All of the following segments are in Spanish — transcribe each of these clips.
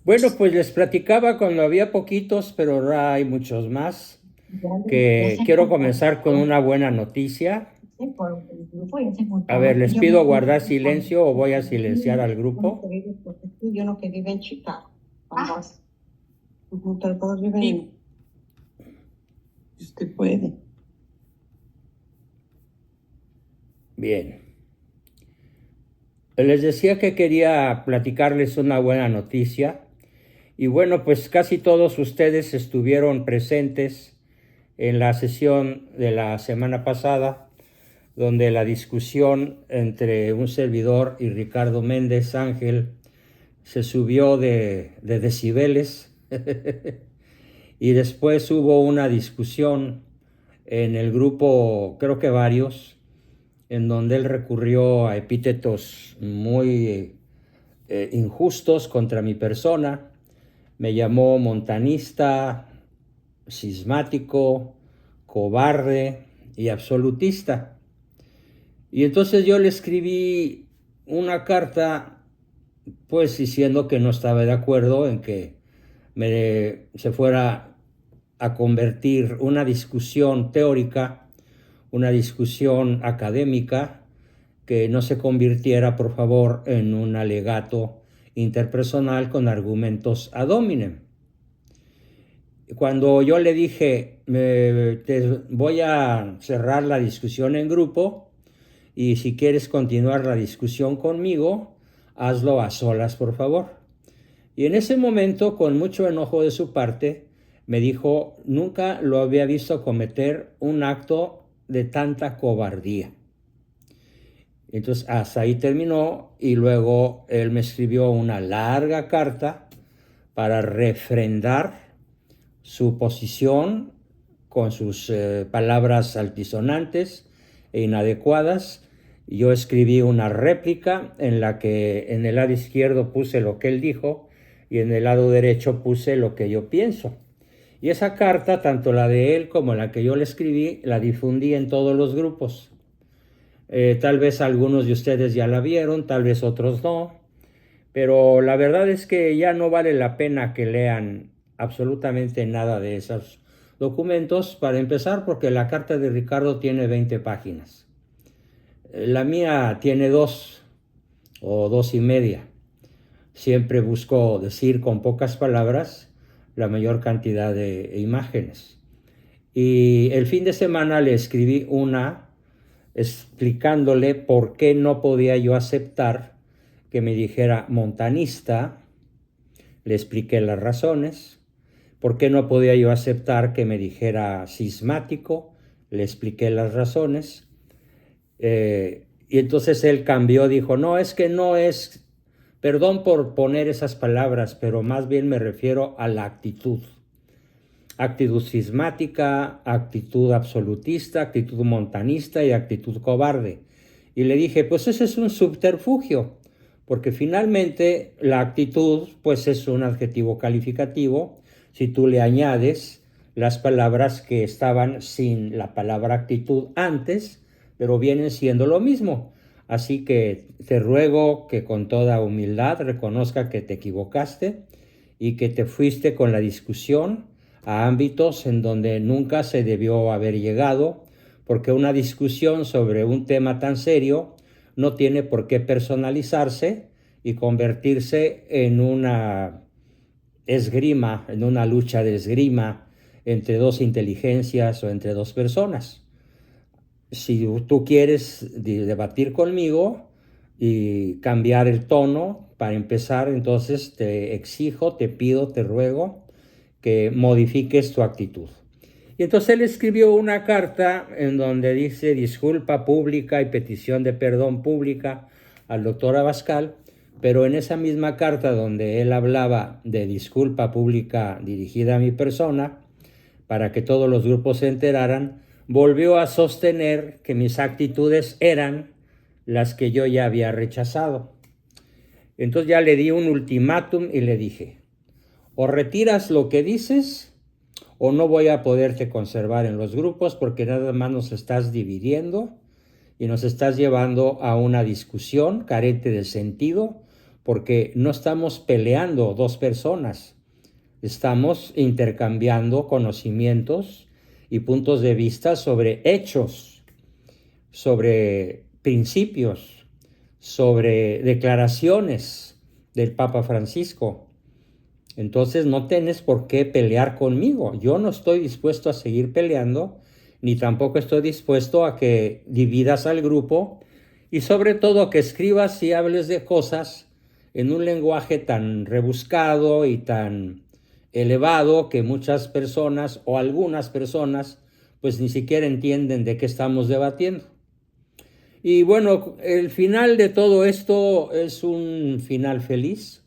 Bueno, pues les platicaba cuando había poquitos, pero ahora hay muchos más, Ya que se quiero comenzar con contactó una buena noticia. por el grupo, ya se A juntó. ver, ¿les Yo me pido junto guardar con silencio o voy a silenciar niños, al uno que grupo? vive por aquí y uno que vive en Chicago. Ambos. Pero todos viven si usted puede. Bien. Les decía que quería platicarles una buena noticia. Y bueno, pues casi todos ustedes estuvieron presentes en la sesión de la semana pasada, donde la discusión entre un servidor y Ricardo Méndez Ángel se subió de decibeles y después hubo una discusión en el grupo, creo que varios, en donde él recurrió a epítetos muy injustos contra mi persona. Me llamó montanista, cismático, cobarde y absolutista. Y entonces yo le escribí una carta, pues diciendo que no estaba de acuerdo en que se fuera a convertir una discusión teórica, una discusión académica, que no se convirtiera, por favor, en un alegato interpersonal con argumentos ad hominem. Cuando yo le dije, voy a cerrar la discusión en grupo y si quieres continuar la discusión conmigo, hazlo a solas, por favor. Y en ese momento, con mucho enojo de su parte, me dijo, nunca lo había visto cometer un acto de tanta cobardía. Entonces, hasta ahí terminó y luego él me escribió una larga carta para refrendar su posición con sus palabras altisonantes e inadecuadas. Yo escribí una réplica en la que en el lado izquierdo puse lo que él dijo y en el lado derecho puse lo que yo pienso. Y esa carta, tanto la de él como la que yo le escribí, la difundí en todos los grupos. Tal vez algunos de ustedes ya la vieron, tal vez otros no, pero la verdad es que ya no vale la pena que lean absolutamente nada de esos documentos, para empezar porque la carta de Ricardo tiene 20 páginas. La mía tiene dos o dos y media. Siempre busco decir con pocas palabras la mayor cantidad de imágenes. Y el fin de semana le escribí una explicándole por qué no podía yo aceptar que me dijera montanista. Le expliqué las razones. ¿Por qué no podía yo aceptar que me dijera cismático? Le expliqué las razones. Y entonces él cambió, dijo, no, es que no es, perdón por poner esas palabras, pero más bien me refiero a la actitud. Actitud cismática, actitud absolutista, actitud montanista y actitud cobarde. Y le dije, pues ese es un subterfugio, porque finalmente la actitud pues es un adjetivo calificativo si tú le añades las palabras que estaban sin la palabra actitud antes, pero vienen siendo lo mismo. Así que te ruego que con toda humildad reconozca que te equivocaste y que te fuiste con la discusión a ámbitos en donde nunca se debió haber llegado, porque una discusión sobre un tema tan serio no tiene por qué personalizarse y convertirse en una esgrima, en una lucha de esgrima entre dos inteligencias o entre dos personas. Si tú quieres debatir conmigo y cambiar el tono, para empezar, entonces te exijo, te pido, te ruego que modifiques tu actitud. Y entonces él escribió una carta en donde dice disculpa pública y petición de perdón pública al doctor Abascal, pero en esa misma carta donde él hablaba de disculpa pública dirigida a mi persona, para que todos los grupos se enteraran, volvió a sostener que mis actitudes eran las que yo ya había rechazado. Entonces ya le di un ultimátum y le dije, o retiras lo que dices o no voy a poderte conservar en los grupos, porque nada más nos estás dividiendo y nos estás llevando a una discusión carente de sentido, porque no estamos peleando dos personas, estamos intercambiando conocimientos y puntos de vista sobre hechos, sobre principios, sobre declaraciones del Papa Francisco. Entonces no tienes por qué pelear conmigo. Yo no estoy dispuesto a seguir peleando, ni tampoco estoy dispuesto a que dividas al grupo y sobre todo que escribas y hables de cosas en un lenguaje tan rebuscado y tan elevado que muchas personas o algunas personas pues ni siquiera entienden de qué estamos debatiendo. Y bueno, el final de todo esto es un final feliz.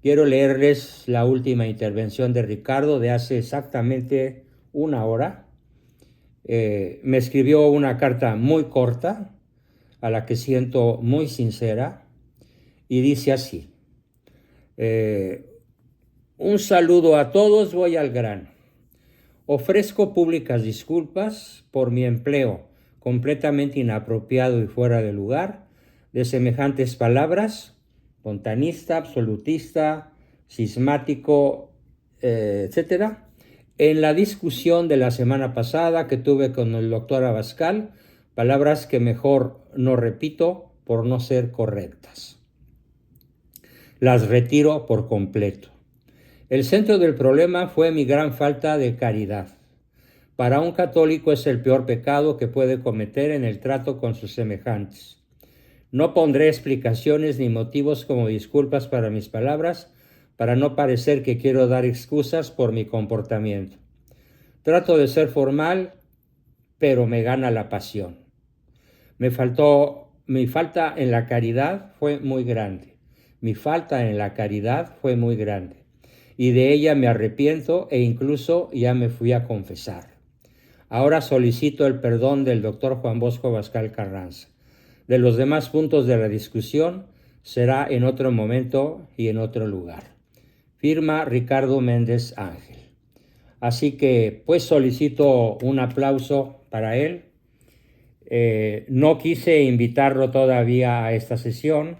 Quiero leerles la última intervención de Ricardo de hace exactamente una hora. Me escribió una carta muy corta, a la que siento muy sincera, y dice así: un saludo a todos, voy al grano. Ofrezco públicas disculpas por mi empleo completamente inapropiado y fuera de lugar de semejantes palabras: montanista, absolutista, cismático, etcétera, en la discusión de la semana pasada que tuve con el doctor Abascal, palabras que mejor no repito por no ser correctas. Las retiro por completo. El centro del problema fue mi gran falta de caridad. Para un católico es el peor pecado que puede cometer en el trato con sus semejantes. No pondré explicaciones ni motivos como disculpas para mis palabras, para no parecer que quiero dar excusas por mi comportamiento. Trato de ser formal, pero me gana la pasión. Mi falta en la caridad fue muy grande. Mi falta en la caridad fue muy grande. Y de ella me arrepiento e incluso ya me fui a confesar. Ahora solicito el perdón del doctor Juan Bosco Abascal Carranza. De los demás puntos de la discusión será en otro momento y en otro lugar. Firma Ricardo Méndez Ángel. Así que pues solicito un aplauso para él. No quise invitarlo todavía a esta sesión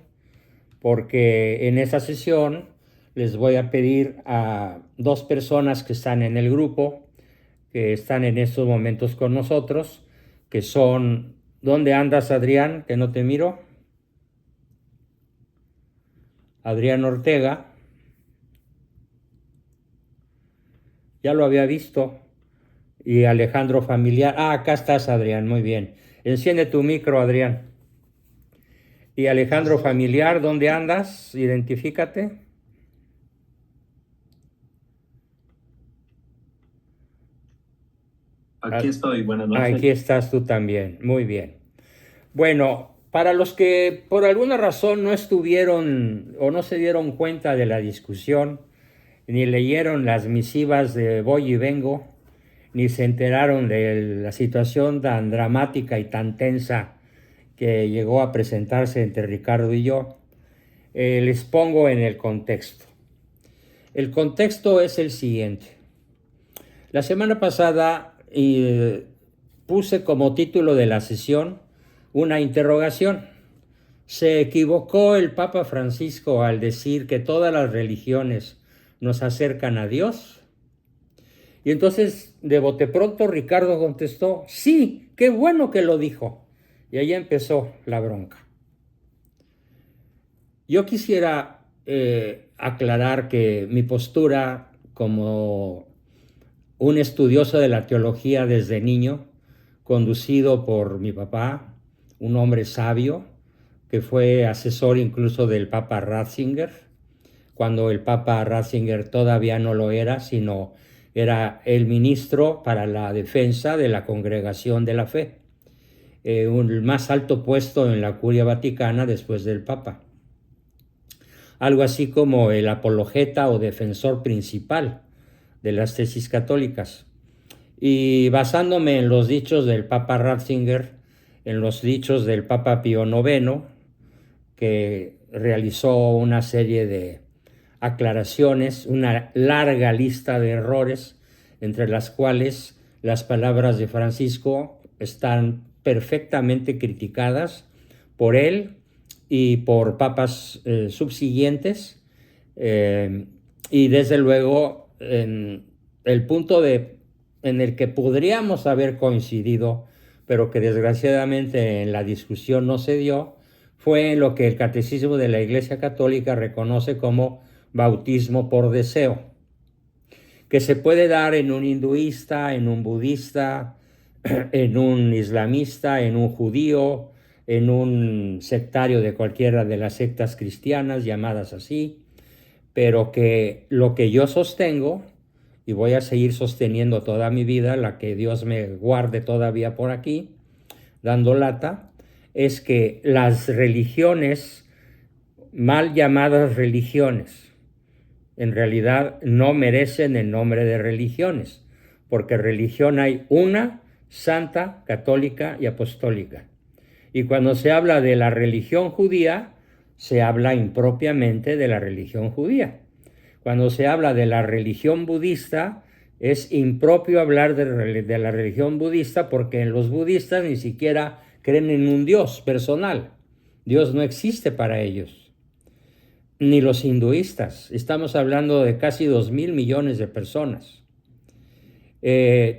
porque en esa sesión les voy a pedir a dos personas que están en el grupo, que están en estos momentos con nosotros, que son... ¿Dónde andas, Adrián? Que no te miro. Adrián Ortega. Ya lo había visto. Y Alejandro Familiar. Ah, acá estás, Adrián. Muy bien. Enciende tu micro, Adrián. Y Alejandro Familiar, ¿dónde andas? Identifícate. Aquí estoy, buenas noches. Aquí estás tú también. Muy bien. Bueno, para los que por alguna razón no estuvieron o no se dieron cuenta de la discusión, ni leyeron las misivas de Voy y Vengo, ni se enteraron de la situación tan dramática y tan tensa que llegó a presentarse entre Ricardo y yo, les pongo en el contexto. El contexto es el siguiente. La semana pasada puse como título de la sesión una interrogación. ¿Se equivocó el Papa Francisco al decir que todas las religiones nos acercan a Dios? Y entonces, de bote pronto, Ricardo contestó: sí, qué bueno que lo dijo. Y ahí empezó la bronca. Yo quisiera aclarar que mi postura como un estudioso de la teología desde niño, conducido por mi papá, un hombre sabio, que fue asesor incluso del Papa Ratzinger, cuando el Papa Ratzinger todavía no lo era, sino era el ministro para la defensa de la Congregación de la Fe, el más alto puesto en la Curia Vaticana después del Papa. Algo así como el apologeta o defensor principal de las tesis católicas. Y basándome en los dichos del Papa Ratzinger, en los dichos del Papa Pío IX, que realizó una serie de aclaraciones, una larga lista de errores, entre las cuales las palabras de Francisco están perfectamente criticadas por él, y por papas subsiguientes. Y desde luego, en el punto en el que podríamos haber coincidido, pero que desgraciadamente en la discusión no se dio, fue en lo que el Catecismo de la Iglesia Católica reconoce como bautismo por deseo, que se puede dar en un hinduista, en un budista, en un islamista, en un judío, en un sectario de cualquiera de las sectas cristianas llamadas así, pero que lo que yo sostengo, y voy a seguir sosteniendo toda mi vida, la que Dios me guarde todavía por aquí, dando lata, es que las religiones, mal llamadas religiones, en realidad no merecen el nombre de religiones, porque religión hay una, santa, católica y apostólica. Y cuando se habla de la religión judía, se habla impropiamente de la religión judía. Cuando se habla de la religión budista, es impropio hablar de la religión budista porque los budistas ni siquiera creen en un Dios personal. Dios no existe para ellos. Ni los hinduistas. Estamos hablando de casi 2.000 millones de personas.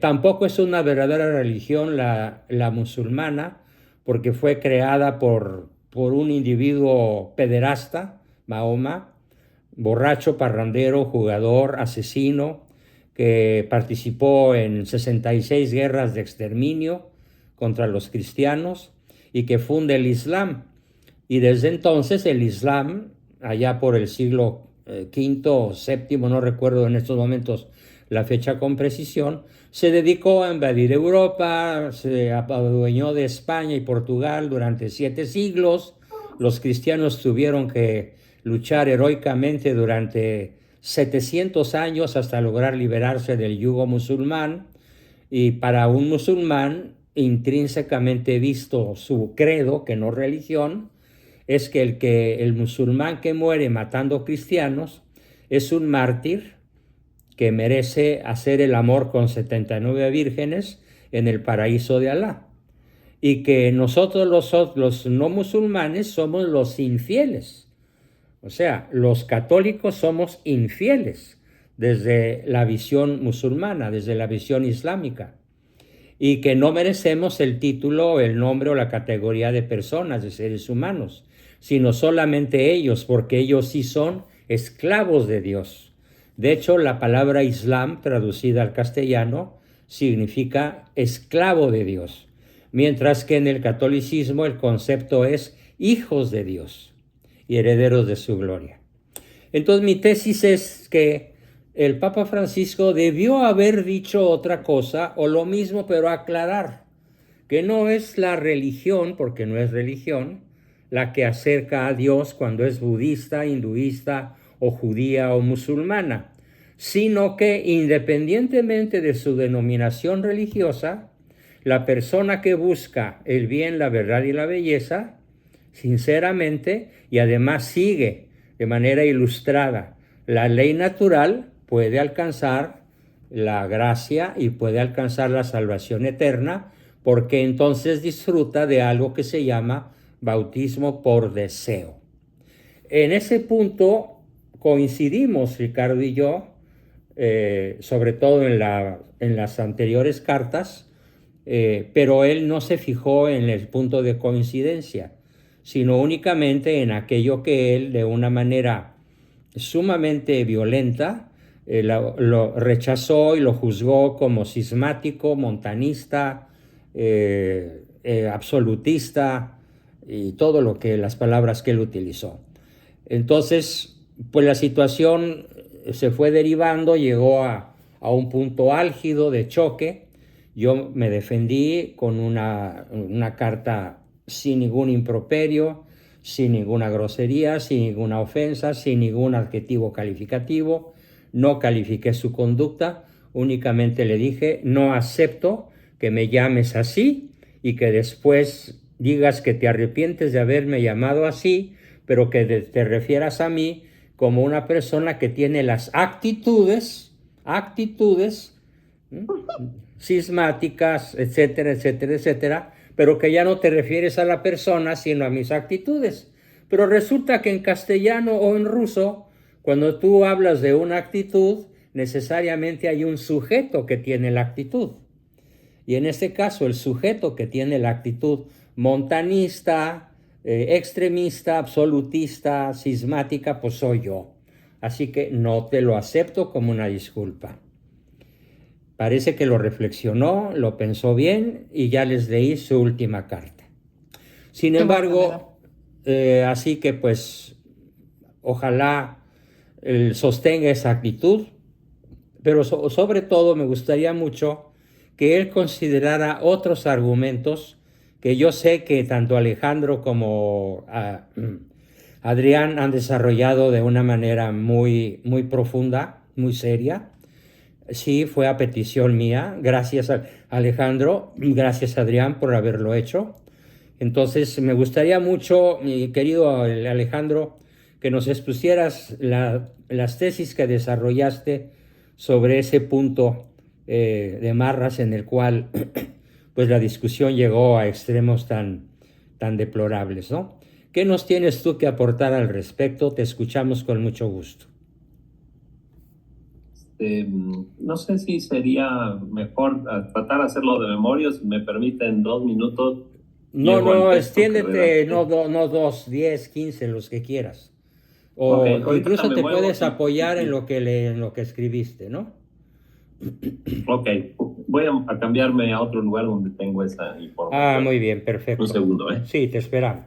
Tampoco es una verdadera religión la musulmana, porque fue creada por un individuo pederasta, Mahoma, borracho, parrandero, jugador, asesino, que participó en 66 guerras de exterminio contra los cristianos y que funda el Islam. Y desde entonces el Islam, allá por el siglo V o VII, no recuerdo en estos momentos la fecha con precisión, se dedicó a invadir Europa, se adueñó de España y Portugal durante 7 siglos. Los cristianos tuvieron que luchar heroicamente durante 700 años hasta lograr liberarse del yugo musulmán. Y para un musulmán, intrínsecamente visto su credo, que no religión, es que el musulmán que muere matando cristianos es un mártir que merece hacer el amor con 79 vírgenes en el paraíso de Alá. Y que nosotros los no musulmanes somos los infieles. O sea, los católicos somos infieles desde la visión musulmana, desde la visión islámica. Y que no merecemos el título, el nombre o la categoría de personas, de seres humanos, sino solamente ellos, porque ellos sí son esclavos de Dios. De hecho, la palabra Islam, traducida al castellano, significa esclavo de Dios, mientras que en el catolicismo el concepto es hijos de Dios y herederos de su gloria. Entonces mi tesis es que el Papa Francisco debió haber dicho otra cosa o lo mismo, pero aclarar que no es la religión, porque no es religión, la que acerca a Dios cuando es budista, hinduista o judía o musulmana, sino que independientemente de su denominación religiosa, la persona que busca el bien, la verdad y la belleza, sinceramente, y además sigue de manera ilustrada la ley natural, puede alcanzar la gracia y puede alcanzar la salvación eterna, porque entonces disfruta de algo que se llama bautismo por deseo. En ese punto coincidimos Ricardo y yo, sobre todo en las anteriores cartas, pero él no se fijó en el punto de coincidencia, sino únicamente en aquello que él, de una manera sumamente violenta, lo rechazó y lo juzgó como cismático, montanista, absolutista y todo lo que las palabras que él utilizó. Entonces, pues la situación se fue derivando, llegó a un punto álgido de choque. Yo me defendí con una carta sin ningún improperio, sin ninguna grosería, sin ninguna ofensa, sin ningún adjetivo calificativo. No califiqué su conducta, únicamente le dije, no acepto que me llames así y que después digas que te arrepientes de haberme llamado así, pero que te refieras a mí como una persona que tiene las actitudes cismáticas, etcétera, etcétera, etcétera, pero que ya no te refieres a la persona, sino a mis actitudes, Pero resulta que en castellano o en ruso, cuando tú hablas de una actitud, necesariamente hay un sujeto que tiene la actitud. Y en este caso, el sujeto que tiene la actitud montanista, extremista, absolutista, cismática, pues soy yo. Así que no te lo acepto como una disculpa. Parece que lo reflexionó, lo pensó bien y ya les leí su última carta. Sin embargo, así que pues ojalá sostenga esa actitud, pero sobre todo me gustaría mucho que él considerara otros argumentos que yo sé que tanto Alejandro como Adrián han desarrollado de una manera muy, muy profunda, muy seria. Sí, fue a petición mía. Gracias a Alejandro, gracias Adrián por haberlo hecho. Entonces me gustaría mucho, mi querido Alejandro, que nos expusieras las tesis que desarrollaste sobre ese punto de Marras en el cual pues la discusión llegó a extremos tan deplorables, ¿no? ¿Qué nos tienes tú que aportar al respecto? Te escuchamos con mucho gusto. No sé si sería mejor tratar de hacerlo de memoria, si me permiten 2 minutos. No, extiéndete, no 2, 10, 15, los que quieras. O okay, incluso te puedes apoyar en lo que escribiste, ¿no? Ok, voy a cambiarme a otro lugar donde tengo esa información. Ah, muy bien, perfecto. Un segundo, ¿eh? Sí, te esperamos.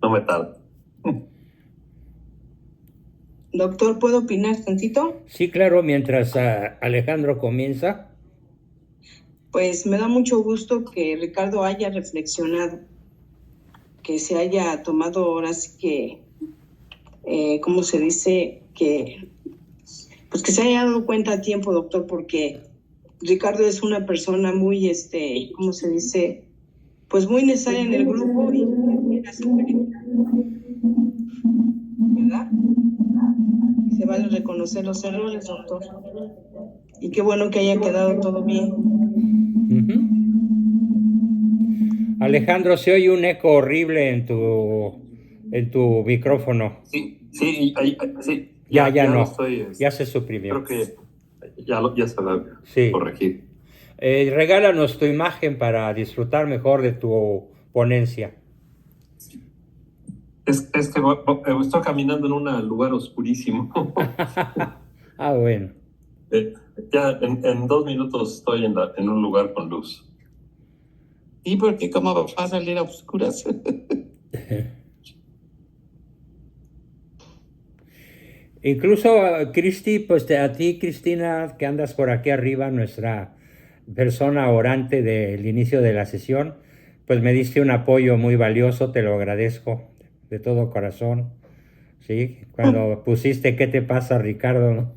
No me tardo. Doctor, ¿puedo opinar tantito? Sí, claro, mientras Alejandro comienza. Pues me da mucho gusto que Ricardo haya reflexionado, que se haya tomado ahora sí que, ¿cómo se dice? Pues que se haya dado cuenta a tiempo, doctor, porque Ricardo es una persona muy, ¿cómo se dice? Pues muy necesaria en el grupo y ¿verdad? Y se vale reconocer los errores, doctor. Y qué bueno que haya quedado todo bien. Alejandro, se oye un eco horrible en tu micrófono. Sí. Ya no. Estoy, ya se suprimió. Creo que ya se va a corregir. Regálanos tu imagen para disfrutar mejor de tu ponencia. Es que estoy caminando en un lugar oscurísimo. Ah, bueno. Ya en 2 minutos estoy en un lugar con luz. Sí, porque ¿cómo va a salir a oscuras? Incluso, Cristi, pues a ti, Cristina, que andas por aquí arriba, nuestra persona orante del inicio de la sesión, pues me diste un apoyo muy valioso, te lo agradezco de todo corazón. Sí, cuando pusiste ¿qué te pasa, Ricardo? ¿No?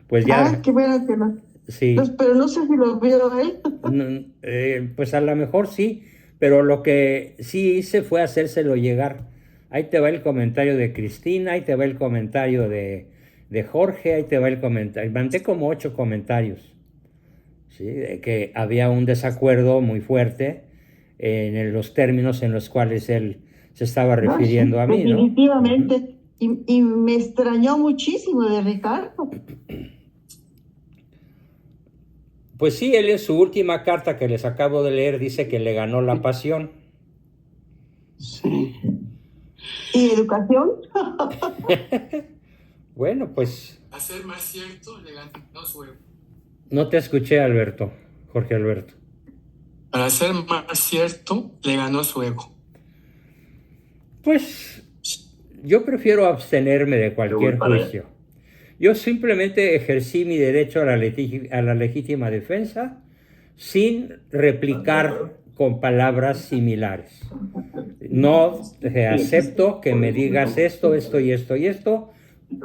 Pues ya. Ah, qué bueno que no. Sí. Pues, pero no sé si lo vio él. Pues a lo mejor sí, pero lo que sí hice fue hacérselo llegar. Ahí te va el comentario de Cristina, ahí te va el comentario de Jorge, ahí te va el comentario. Mandé como 8 comentarios, ¿sí? De que había un desacuerdo muy fuerte en los términos en los cuales él se estaba refiriendo a mí, ¿no? Definitivamente. Y me extrañó muchísimo de Ricardo. Pues sí, él en su última carta que les acabo de leer dice que le ganó la pasión. Sí. ¿Y educación? Bueno, pues... A ser más cierto, le ganó su ego. No te escuché, Alberto, Jorge Alberto. Para ser más cierto, le ganó su ego. Pues yo prefiero abstenerme de cualquier juicio. Yo simplemente ejercí mi derecho a la legítima defensa sin replicar con palabras similares. No acepto que me digas esto y esto y esto,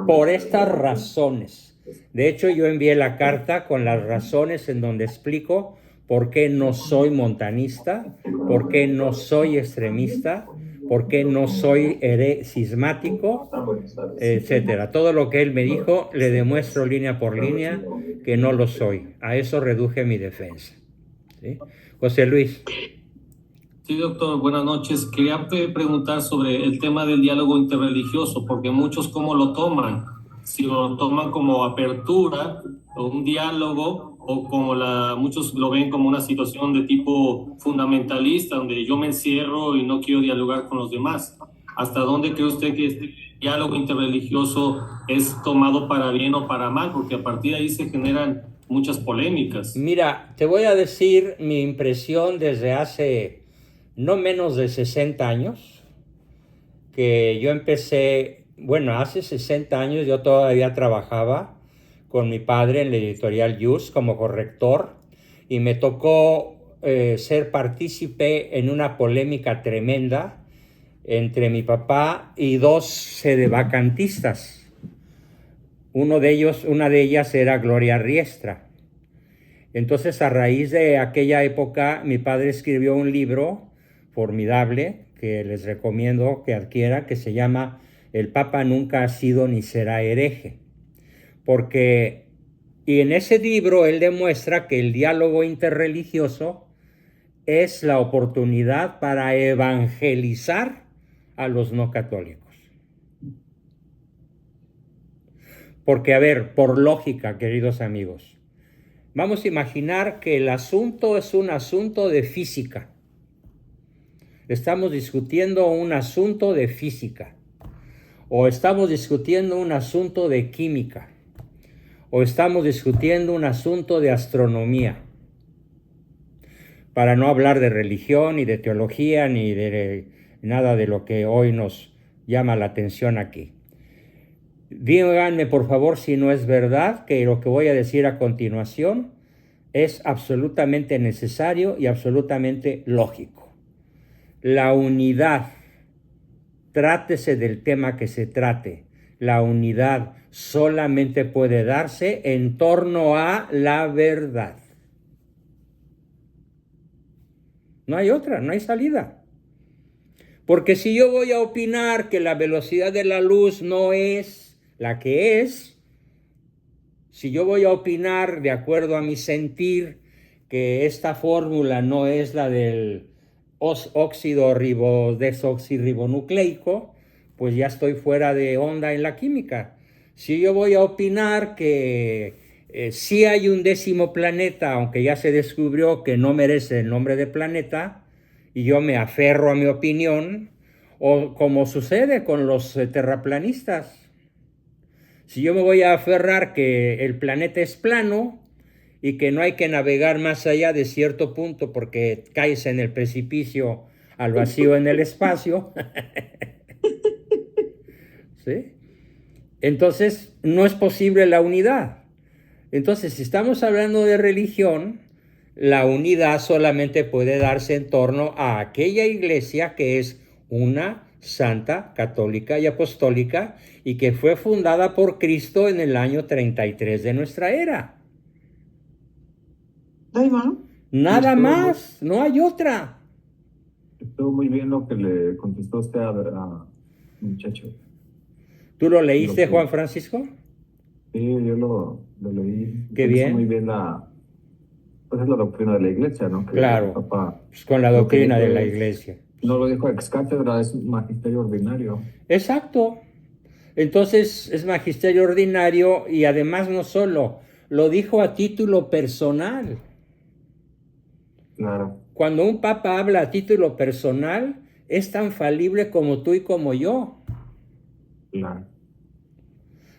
por estas razones. De hecho, yo envié la carta con las razones en donde explico por qué no soy montanista, por qué no soy extremista, por qué no soy cismático, etcétera. Todo lo que él me dijo, le demuestro línea por línea que no lo soy. A eso reduje mi defensa. ¿Sí? José Luis. Sí, doctor, buenas noches. Quería preguntar sobre el tema del diálogo interreligioso, porque muchos cómo lo toman. Si lo toman como apertura o un diálogo, o como muchos lo ven como una situación de tipo fundamentalista, donde yo me encierro y no quiero dialogar con los demás. ¿Hasta dónde cree usted que este diálogo interreligioso es tomado para bien o para mal? Porque a partir de ahí se generan muchas polémicas. Mira, te voy a decir mi impresión desde hace no menos de 60 años, que yo empecé, bueno, hace 60 años yo todavía trabajaba con mi padre en la editorial Yus como corrector y me tocó ser partícipe en una polémica tremenda entre mi papá y dos sedevacantistas. Una de ellas era Gloria Riestra. Entonces, a raíz de aquella época, mi padre escribió un libro formidable que les recomiendo que adquieran, que se llama El Papa nunca ha sido ni será hereje. Y en ese libro él demuestra que el diálogo interreligioso es la oportunidad para evangelizar a los no católicos. Porque, a ver, por lógica, queridos amigos, vamos a imaginar que el asunto es un asunto de física. Estamos discutiendo un asunto de física, o estamos discutiendo un asunto de química, o estamos discutiendo un asunto de astronomía, para no hablar de religión, ni de teología, ni de nada de lo que hoy nos llama la atención aquí. Díganme, por favor, si no es verdad que lo que voy a decir a continuación es absolutamente necesario y absolutamente lógico. La unidad, trátese del tema que se trate, la unidad solamente puede darse en torno a la verdad. No hay otra, no hay salida. Porque si yo voy a opinar que la velocidad de la luz no es la que es, si yo voy a opinar de acuerdo a mi sentir que esta fórmula no es la del óxido desoxirribonucleico, pues ya estoy fuera de onda en la química. Si yo voy a opinar que sí hay un 10º planeta, aunque ya se descubrió que no merece el nombre de planeta, y yo me aferro a mi opinión, o como sucede con los terraplanistas. Si yo me voy a aferrar que el planeta es plano y que no hay que navegar más allá de cierto punto porque caes en el precipicio al vacío en el espacio, ¿sí? Entonces no es posible la unidad. Entonces, si estamos hablando de religión, la unidad solamente puede darse en torno a aquella iglesia que es una santa, católica y apostólica y que fue fundada por Cristo en el año 33 de nuestra era. Nada más, no hay otra. Estuvo muy bien lo que le contestó usted a muchacho. ¿Tú lo leíste, Juan Francisco? Sí, yo lo leí. Qué bien. Muy bien pues es la doctrina de la iglesia, ¿no? Que claro, papá, pues con la doctrina de la iglesia. No lo dijo ex cátedra, es magisterio ordinario. Exacto. Entonces es magisterio ordinario y además no solo, lo dijo a título personal. Claro. Cuando un papa habla a título personal, es tan falible como tú y como yo. Claro.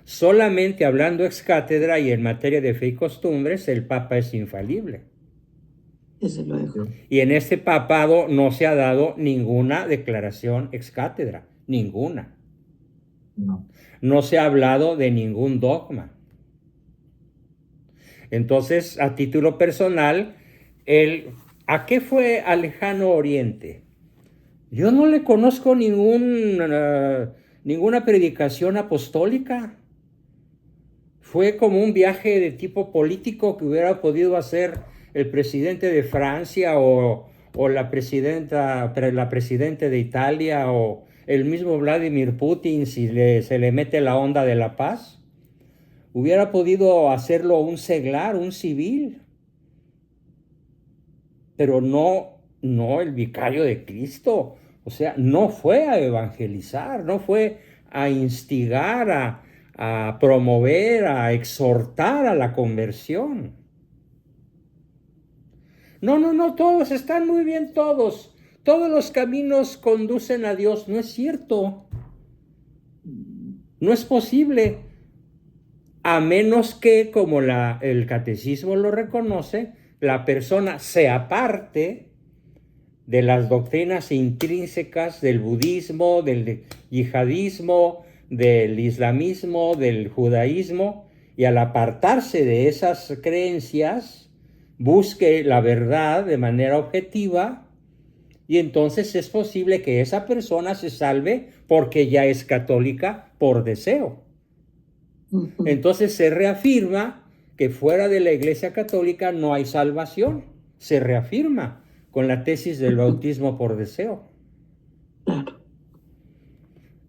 Solamente hablando ex cátedra y en materia de fe y costumbres, el papa es infalible. Desde luego. Y en este papado no se ha dado ninguna declaración ex cátedra, ninguna. No se ha hablado de ningún dogma. Entonces, a título personal, ¿a qué fue al Lejano Oriente? Yo no le conozco ninguna predicación apostólica. fue como un viaje de tipo político que hubiera podido hacer el presidente de Francia o la presidente de Italia o el mismo Vladimir Putin si se le mete la onda de la paz. Hubiera podido hacerlo un seglar, un civil, pero no el vicario de Cristo. O sea, no fue a evangelizar, no fue a instigar, a promover, a exhortar a la conversión. No, todos están muy bien, todos. Todos los caminos conducen a Dios. No es cierto. No es posible. A menos que, como el catecismo lo reconoce, la persona se aparte de las doctrinas intrínsecas del budismo, del yihadismo, del islamismo, del judaísmo, y al apartarse de esas creencias, busque la verdad de manera objetiva, y entonces es posible que esa persona se salve porque ya es católica por deseo. Entonces se reafirma que fuera de la Iglesia Católica no hay salvación. Se reafirma con la tesis del bautismo por deseo.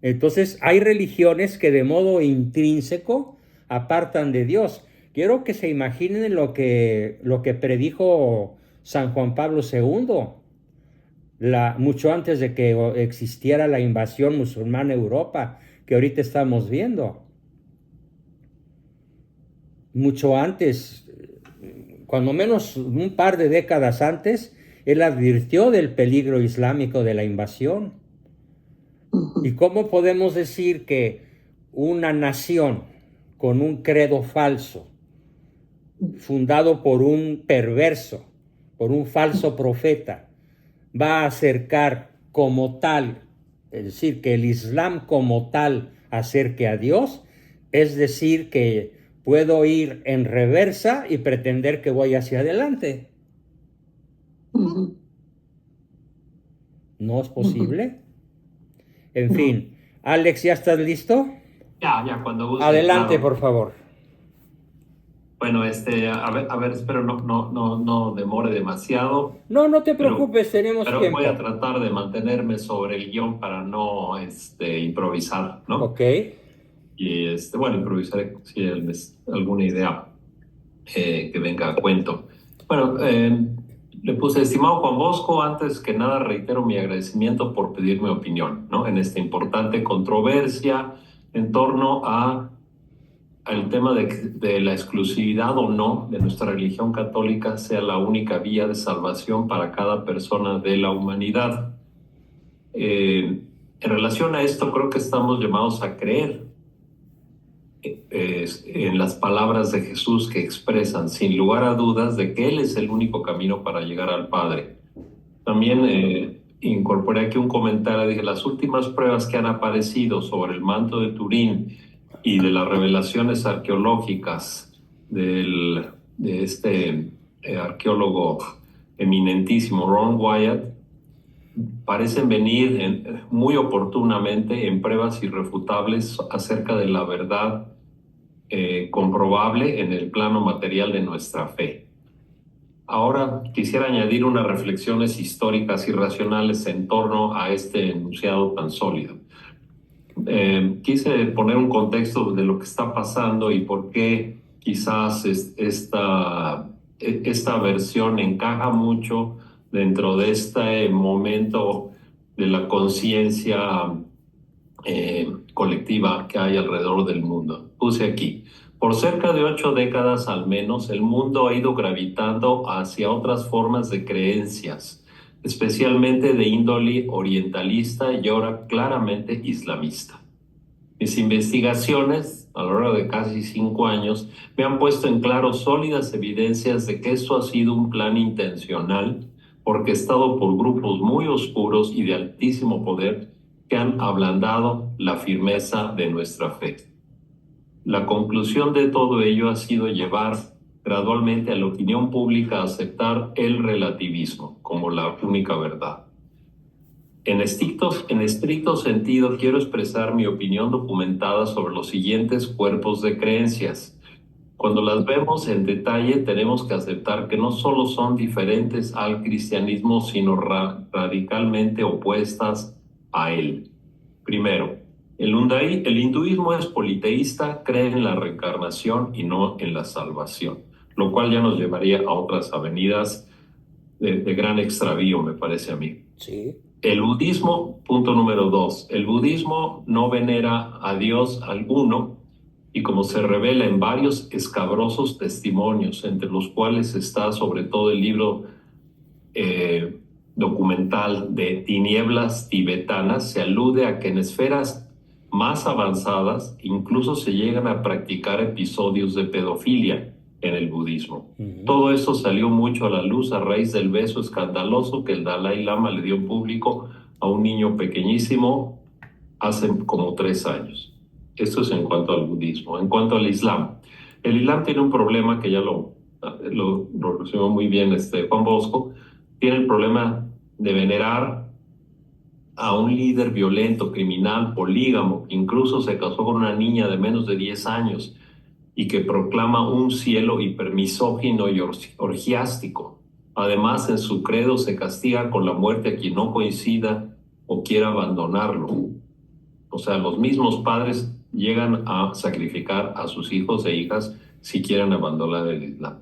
Entonces hay religiones que de modo intrínseco apartan de Dios. Quiero que se imaginen lo que predijo San Juan Pablo II, mucho antes de que existiera la invasión musulmana a Europa, que ahorita estamos viendo. Mucho antes, cuando menos un par de décadas antes, él advirtió del peligro islámico de la invasión. ¿Y cómo podemos decir que una nación con un credo falso, fundado por un perverso, por un falso profeta, va a acercar como tal, es decir, que el Islam como tal acerque a Dios? Es decir, que puedo ir en reversa y pretender que voy hacia adelante. ¿No es posible? En fin, Alex, ¿ya estás listo? Ya, cuando guste. Adelante, claro. por favor. Bueno, a ver, espero no demore demasiado. No te preocupes, tenemos Pero tiempo. voy a tratar de mantenerme sobre el guión para no improvisar, ¿no? Ok. Y bueno, improvisaré si hay alguna idea que venga a cuento. Bueno, le puse: estimado Juan Bosco, antes que nada reitero mi agradecimiento por pedir mi opinión, ¿no?, en esta importante controversia en torno al tema de la exclusividad o no de nuestra religión católica sea la única vía de salvación para cada persona de la humanidad. En relación a esto, creo que estamos llamados a creer en las palabras de Jesús que expresan sin lugar a dudas de que Él es el único camino para llegar al Padre. También incorporé aquí un comentario, dije: las últimas pruebas que han aparecido sobre el manto de Turín y de las revelaciones arqueológicas de este arqueólogo eminentísimo Ron Wyatt parecen venir muy oportunamente en pruebas irrefutables acerca de la verdad comprobable en el plano material de nuestra fe. Ahora quisiera añadir unas reflexiones históricas y racionales en torno a este enunciado tan sólido. Quise poner un contexto de lo que está pasando y por qué quizás esta versión encaja mucho dentro de este momento de la conciencia colectiva que hay alrededor del mundo. Puse aquí: por cerca de 8 décadas al menos, el mundo ha ido gravitando hacia otras formas de creencias, especialmente de índole orientalista y ahora claramente islamista. Mis investigaciones, a lo largo de casi 5 años, me han puesto en claro sólidas evidencias de que esto ha sido un plan intencional, orquestado por grupos muy oscuros y de altísimo poder que han ablandado la firmeza de nuestra fe. La conclusión de todo ello ha sido llevar gradualmente a la opinión pública a aceptar el relativismo como la única verdad. En estricto sentido, quiero expresar mi opinión documentada sobre los siguientes cuerpos de creencias. Cuando las vemos en detalle, tenemos que aceptar que no solo son diferentes al cristianismo, sino radicalmente opuestas a él. Primero, el hinduismo es politeísta, cree en la reencarnación y no en la salvación, lo cual ya nos llevaría a otras avenidas de gran extravío, me parece a mí. Sí. El budismo, punto número 2, el budismo no venera a Dios alguno, y como se revela en varios escabrosos testimonios, entre los cuales está sobre todo el libro documental de Tinieblas Tibetanas, se alude a que en esferas más avanzadas incluso se llegan a practicar episodios de pedofilia en el budismo. Todo esto salió mucho a la luz a raíz del beso escandaloso que el Dalai Lama le dio en público a un niño pequeñísimo hace como 3 años. Esto es en cuanto al budismo. En cuanto al Islam, el Islam tiene un problema que ya lo resumió muy bien Juan Bosco. Tiene el problema de venerar a un líder violento, criminal, polígamo, que incluso se casó con una niña de menos de 10 años y que proclama un cielo hipermisógino y orgiástico. Además, en su credo se castiga con la muerte a quien no coincida o quiera abandonarlo. O sea, los mismos padres llegan a sacrificar a sus hijos e hijas si quieren abandonar el Islam.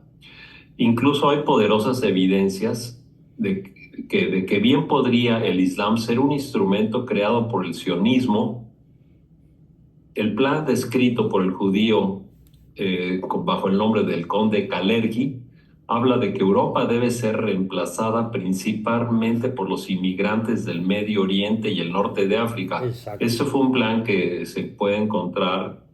Incluso hay poderosas evidencias de que bien podría el Islam ser un instrumento creado por el sionismo. El plan descrito por el judío bajo el nombre del conde Kalergi habla de que Europa debe ser reemplazada principalmente por los inmigrantes del Medio Oriente y el norte de África. Exacto. Ese fue un plan que se puede encontrar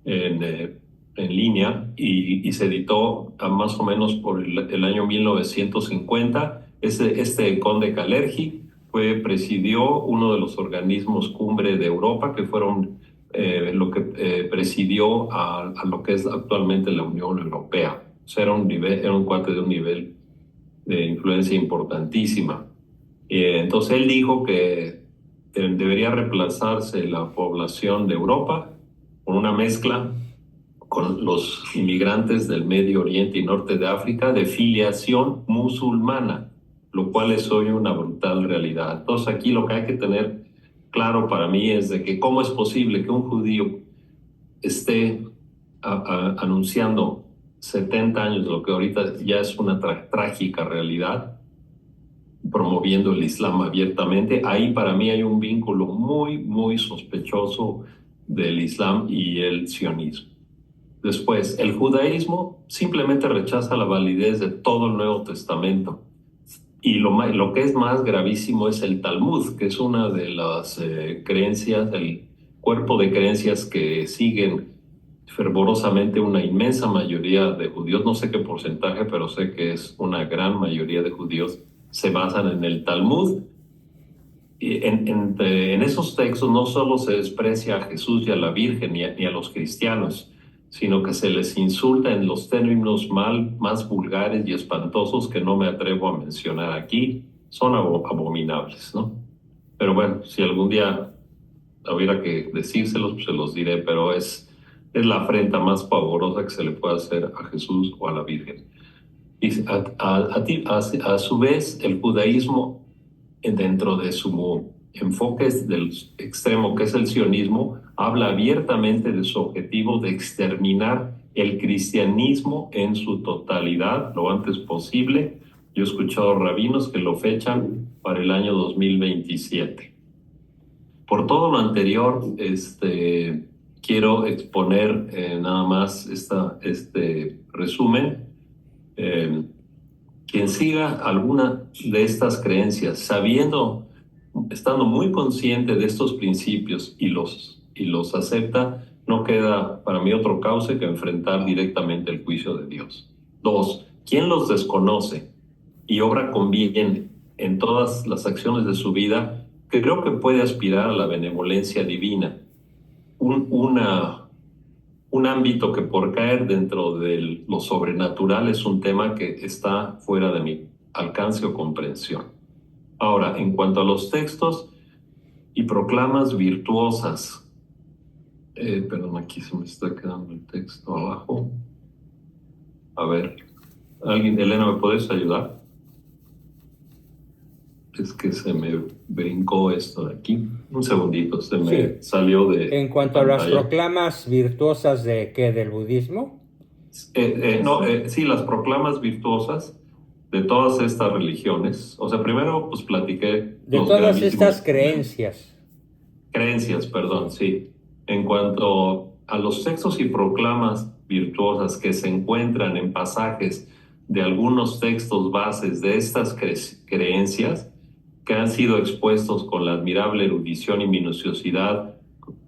en línea y se editó más o menos por el año 1950. Este conde Kalergi presidió uno de los organismos cumbre de Europa que fueron lo que presidió a lo que es actualmente la Unión Europea. O sea, era un cuate de un nivel de influencia importantísima. Entonces él dijo que debería reemplazarse la población de Europa con una mezcla con los inmigrantes del Medio Oriente y Norte de África de filiación musulmana, lo cual es hoy una brutal realidad. Entonces aquí lo que hay que tener claro para mí es de que cómo es posible que un judío esté anunciando 70 años, lo que ahorita ya es una trágica realidad, promoviendo el Islam abiertamente. Ahí para mí hay un vínculo muy, muy sospechoso del Islam y el sionismo. Después, el judaísmo simplemente rechaza la validez de todo el Nuevo Testamento. Y lo que es más gravísimo es el Talmud, que es una de las creencias, el cuerpo de creencias que siguen fervorosamente una inmensa mayoría de judíos. No sé qué porcentaje, pero sé que es una gran mayoría de judíos se basan en el Talmud. En esos textos no solo se desprecia a Jesús y a la Virgen ni a los cristianos, sino que se les insulta en los términos más vulgares y espantosos que no me atrevo a mencionar aquí. Son abominables, ¿no? Pero bueno, si algún día hubiera que decírselos, pues se los diré, pero es la afrenta más pavorosa que se le puede hacer a Jesús o a la Virgen. Y a su vez, el judaísmo, dentro de su enfoque del extremo que es el sionismo, habla abiertamente de su objetivo de exterminar el cristianismo en su totalidad lo antes posible. Yo he escuchado rabinos que lo fechan para el año 2027. Por todo lo anterior, quiero exponer nada más este resumen. Quien siga alguna de estas creencias, estando muy consciente de estos principios y los acepta, no queda para mí otro cauce que enfrentar directamente el juicio de Dios. 2, quien los desconoce y obra con bien en todas las acciones de su vida, creo que puede aspirar a la benevolencia divina, un ámbito que por caer dentro de lo sobrenatural es un tema que está fuera de mi alcance o comprensión. Ahora, en cuanto a los textos y proclamas virtuosas, perdón, aquí se me está quedando el texto abajo. A ver, Elena, ¿me puedes ayudar? Es que se me brincó esto de aquí. Un segundito, se me salió de En cuanto a las pantalla. proclamas virtuosas de ¿qué? ¿Del budismo? Sí, las proclamas virtuosas de todas estas religiones. O sea, primero pues platiqué De los todas gravísimos estas creencias. creencias, perdón, sí. En cuanto a los textos y proclamas virtuosas que se encuentran en pasajes de algunos textos bases de estas creencias, que han sido expuestos con la admirable erudición y minuciosidad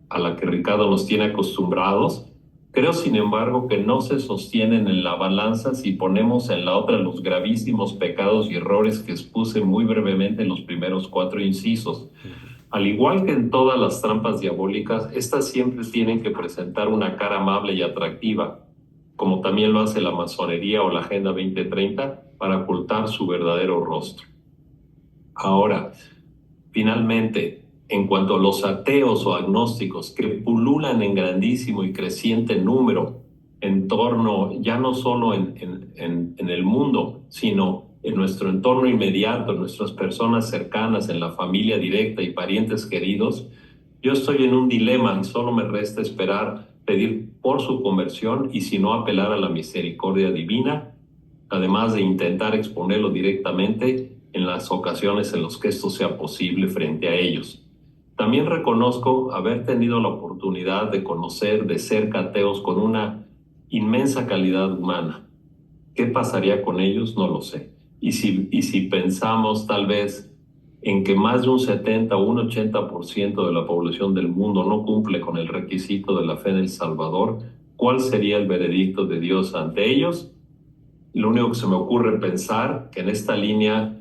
a la que Ricardo nos tiene acostumbrados, creo, sin embargo, que no se sostienen en la balanza si ponemos en la otra los gravísimos pecados y errores que expuse muy brevemente en los primeros 4 incisos. Al igual que en todas las trampas diabólicas, estas siempre tienen que presentar una cara amable y atractiva, como también lo hace la masonería o la Agenda 2030, para ocultar su verdadero rostro. Ahora, finalmente, en cuanto a los ateos o agnósticos que pululan en grandísimo y creciente número en torno, ya no solo en el mundo, sino en nuestro entorno inmediato, en nuestras personas cercanas, en la familia directa y parientes queridos, yo estoy en un dilema y solo me resta esperar, pedir por su conversión y si no apelar a la misericordia divina, además de intentar exponerlo directamente en las ocasiones en las que esto sea posible frente a ellos. También reconozco haber tenido la oportunidad de conocer de cerca ateos con una inmensa calidad humana. ¿Qué pasaría con ellos? No lo sé. Y si pensamos tal vez en que más de un 70 o un 80% de la población del mundo no cumple con el requisito de la fe en el Salvador, ¿cuál sería el veredicto de Dios ante ellos? Lo único que se me ocurre pensar que en esta línea,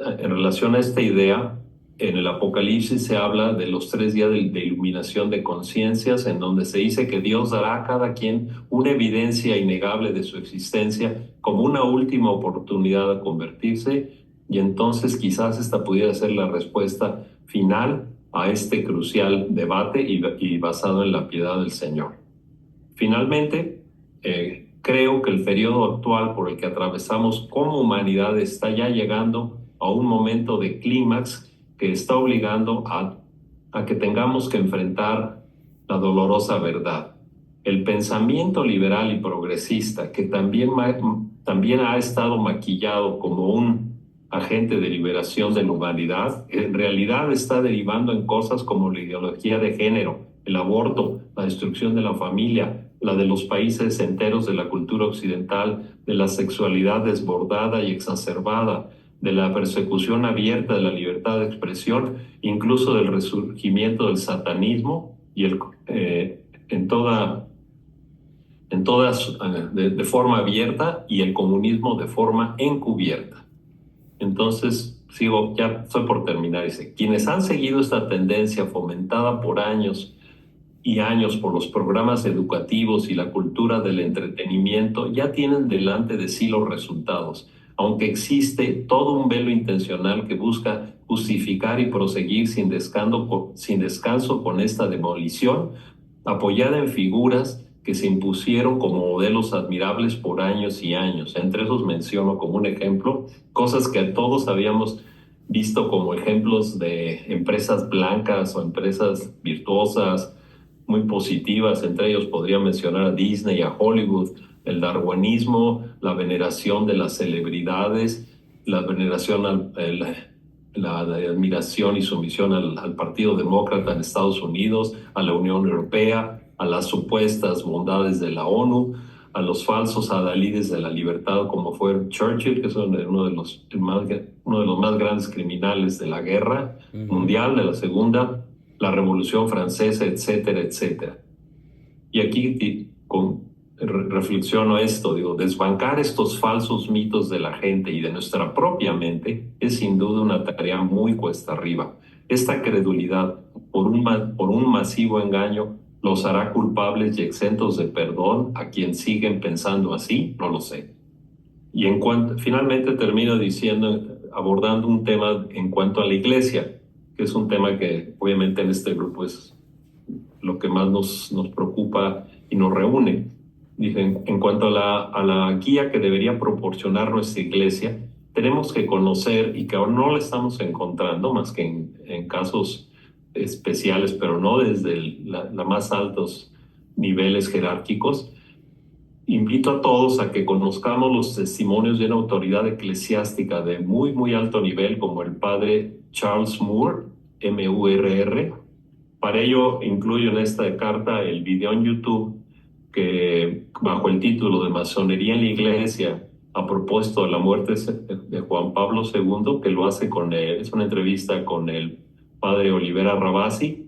en relación a esta idea, en el Apocalipsis se habla de los 3 días de iluminación de conciencias, en donde se dice que Dios dará a cada quien una evidencia innegable de su existencia como una última oportunidad de convertirse, y entonces quizás esta pudiera ser la respuesta final a este crucial debate y basado en la piedad del Señor. Finalmente, creo que el periodo actual por el que atravesamos como humanidad está ya llegando a un momento de clímax que está obligando a que tengamos que enfrentar la dolorosa verdad. El pensamiento liberal y progresista, que también ha estado maquillado como un agente de liberación de la humanidad, en realidad está derivando en cosas como la ideología de género, el aborto, la destrucción de la familia, la de los países enteros de la cultura occidental, de la sexualidad desbordada y exacerbada, de la persecución abierta de la libertad de expresión, incluso del resurgimiento del satanismo y de forma abierta, y el comunismo de forma encubierta. Entonces, ya estoy por terminar. Dice, quienes han seguido esta tendencia fomentada por años y años por los programas educativos y la cultura del entretenimiento ya tienen delante de sí los resultados, aunque existe todo un velo intencional que busca justificar y proseguir sin descanso con esta demolición, apoyada en figuras que se impusieron como modelos admirables por años y años. Entre esos menciono como un ejemplo cosas que todos habíamos visto como ejemplos de empresas blancas o empresas virtuosas, muy positivas. Entre ellos podría mencionar a Disney, a Hollywood, el darwinismo, la veneración de las celebridades, la veneración, la admiración y sumisión al Partido Demócrata en Estados Unidos, a la Unión Europea, a las supuestas bondades de la ONU, a los falsos adalides de la libertad como fue Churchill, que es uno de los más grandes criminales de la guerra mundial, de la Segunda, la Revolución Francesa, etcétera, etcétera. Y aquí reflexiono esto, desbancar estos falsos mitos de la gente y de nuestra propia mente es sin duda una tarea muy cuesta arriba. Esta credulidad por un masivo engaño los hará culpables y exentos de perdón a quien siguen pensando así, no lo sé. Y finalmente termino abordando un tema en cuanto a la iglesia, que es un tema que obviamente en este grupo es lo que más nos preocupa y nos reúne. Dicen, en cuanto a la guía que debería proporcionar nuestra iglesia, tenemos que conocer, y que ahora no la estamos encontrando más que en casos especiales, pero no desde la más altos niveles jerárquicos. Invito a todos a que conozcamos los testimonios de una autoridad eclesiástica de muy, muy alto nivel, como el padre Charles Moore, M-U-R-R. Para ello, incluyo en esta carta el video en YouTube que, bajo el título de Masonería en la Iglesia, a propósito de la muerte de Juan Pablo II, que lo hace es una entrevista con el padre Olivera Rabasi.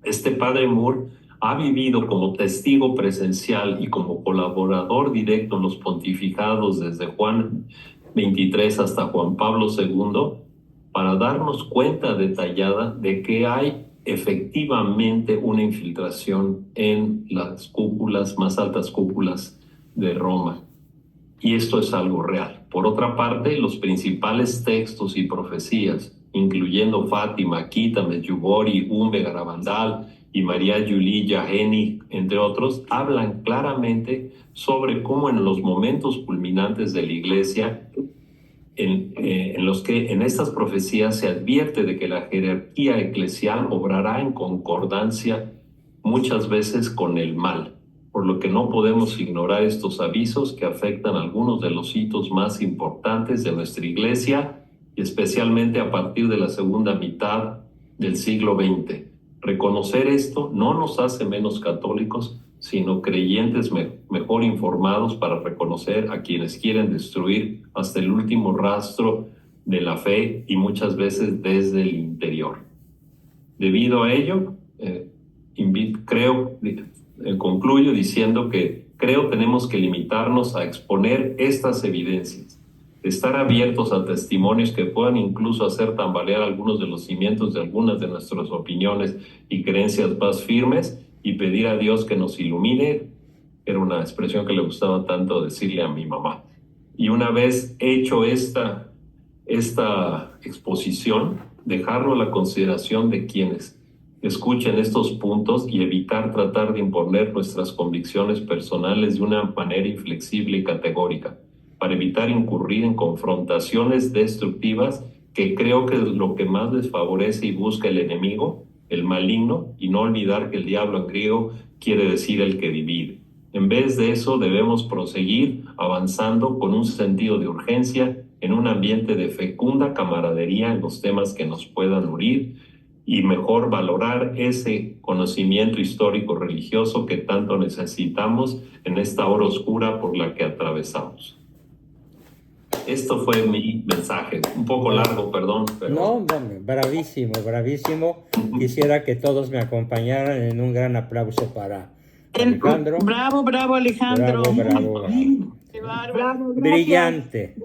Este padre Moore ha vivido como testigo presencial y como colaborador directo en los pontificados desde Juan 23 hasta Juan Pablo II, para darnos cuenta detallada de que hay efectivamente una infiltración en las cúpulas, más altas cúpulas de Roma. Y esto es algo real. Por otra parte, los principales textos y profecías, incluyendo Fátima, Kita, Medjugorje, Umbe, Garabandal y María Julie Yaheni, entre otros, hablan claramente sobre cómo en los momentos culminantes de la Iglesia, en los que en estas profecías se advierte de que la jerarquía eclesial obrará en concordancia muchas veces con el mal, por lo que no podemos ignorar estos avisos que afectan algunos de los hitos más importantes de nuestra Iglesia, y especialmente a partir de la segunda mitad del siglo XX. Reconocer esto no nos hace menos católicos, sino creyentes mejor informados para reconocer a quienes quieren destruir hasta el último rastro de la fe, y muchas veces desde el interior. Debido a ello, concluyo diciendo que tenemos que limitarnos a exponer estas evidencias, estar abiertos a testimonios que puedan incluso hacer tambalear algunos de los cimientos de algunas de nuestras opiniones y creencias más firmes, y pedir a Dios que nos ilumine. Era una expresión que le gustaba tanto decirle a mi mamá. Y una vez hecho esta exposición, dejarlo a la consideración de quienes escuchen estos puntos, y evitar tratar de imponer nuestras convicciones personales de una manera inflexible y categórica, para evitar incurrir en confrontaciones destructivas, que creo que es lo que más les favorece y busca el enemigo, el maligno, y no olvidar que el diablo en griego quiere decir el que divide. En vez de eso, debemos proseguir avanzando con un sentido de urgencia, en un ambiente de fecunda camaradería en los temas que nos puedan unir, y mejor valorar ese conocimiento histórico religioso que tanto necesitamos en esta hora oscura por la que atravesamos. Esto fue mi mensaje, un poco largo, perdón. Pero... No, bravísimo, bravísimo. Quisiera que todos me acompañaran en un gran aplauso para Alejandro. Bravo, bravo, Alejandro. Bravo. Qué bárbaro. Brillante.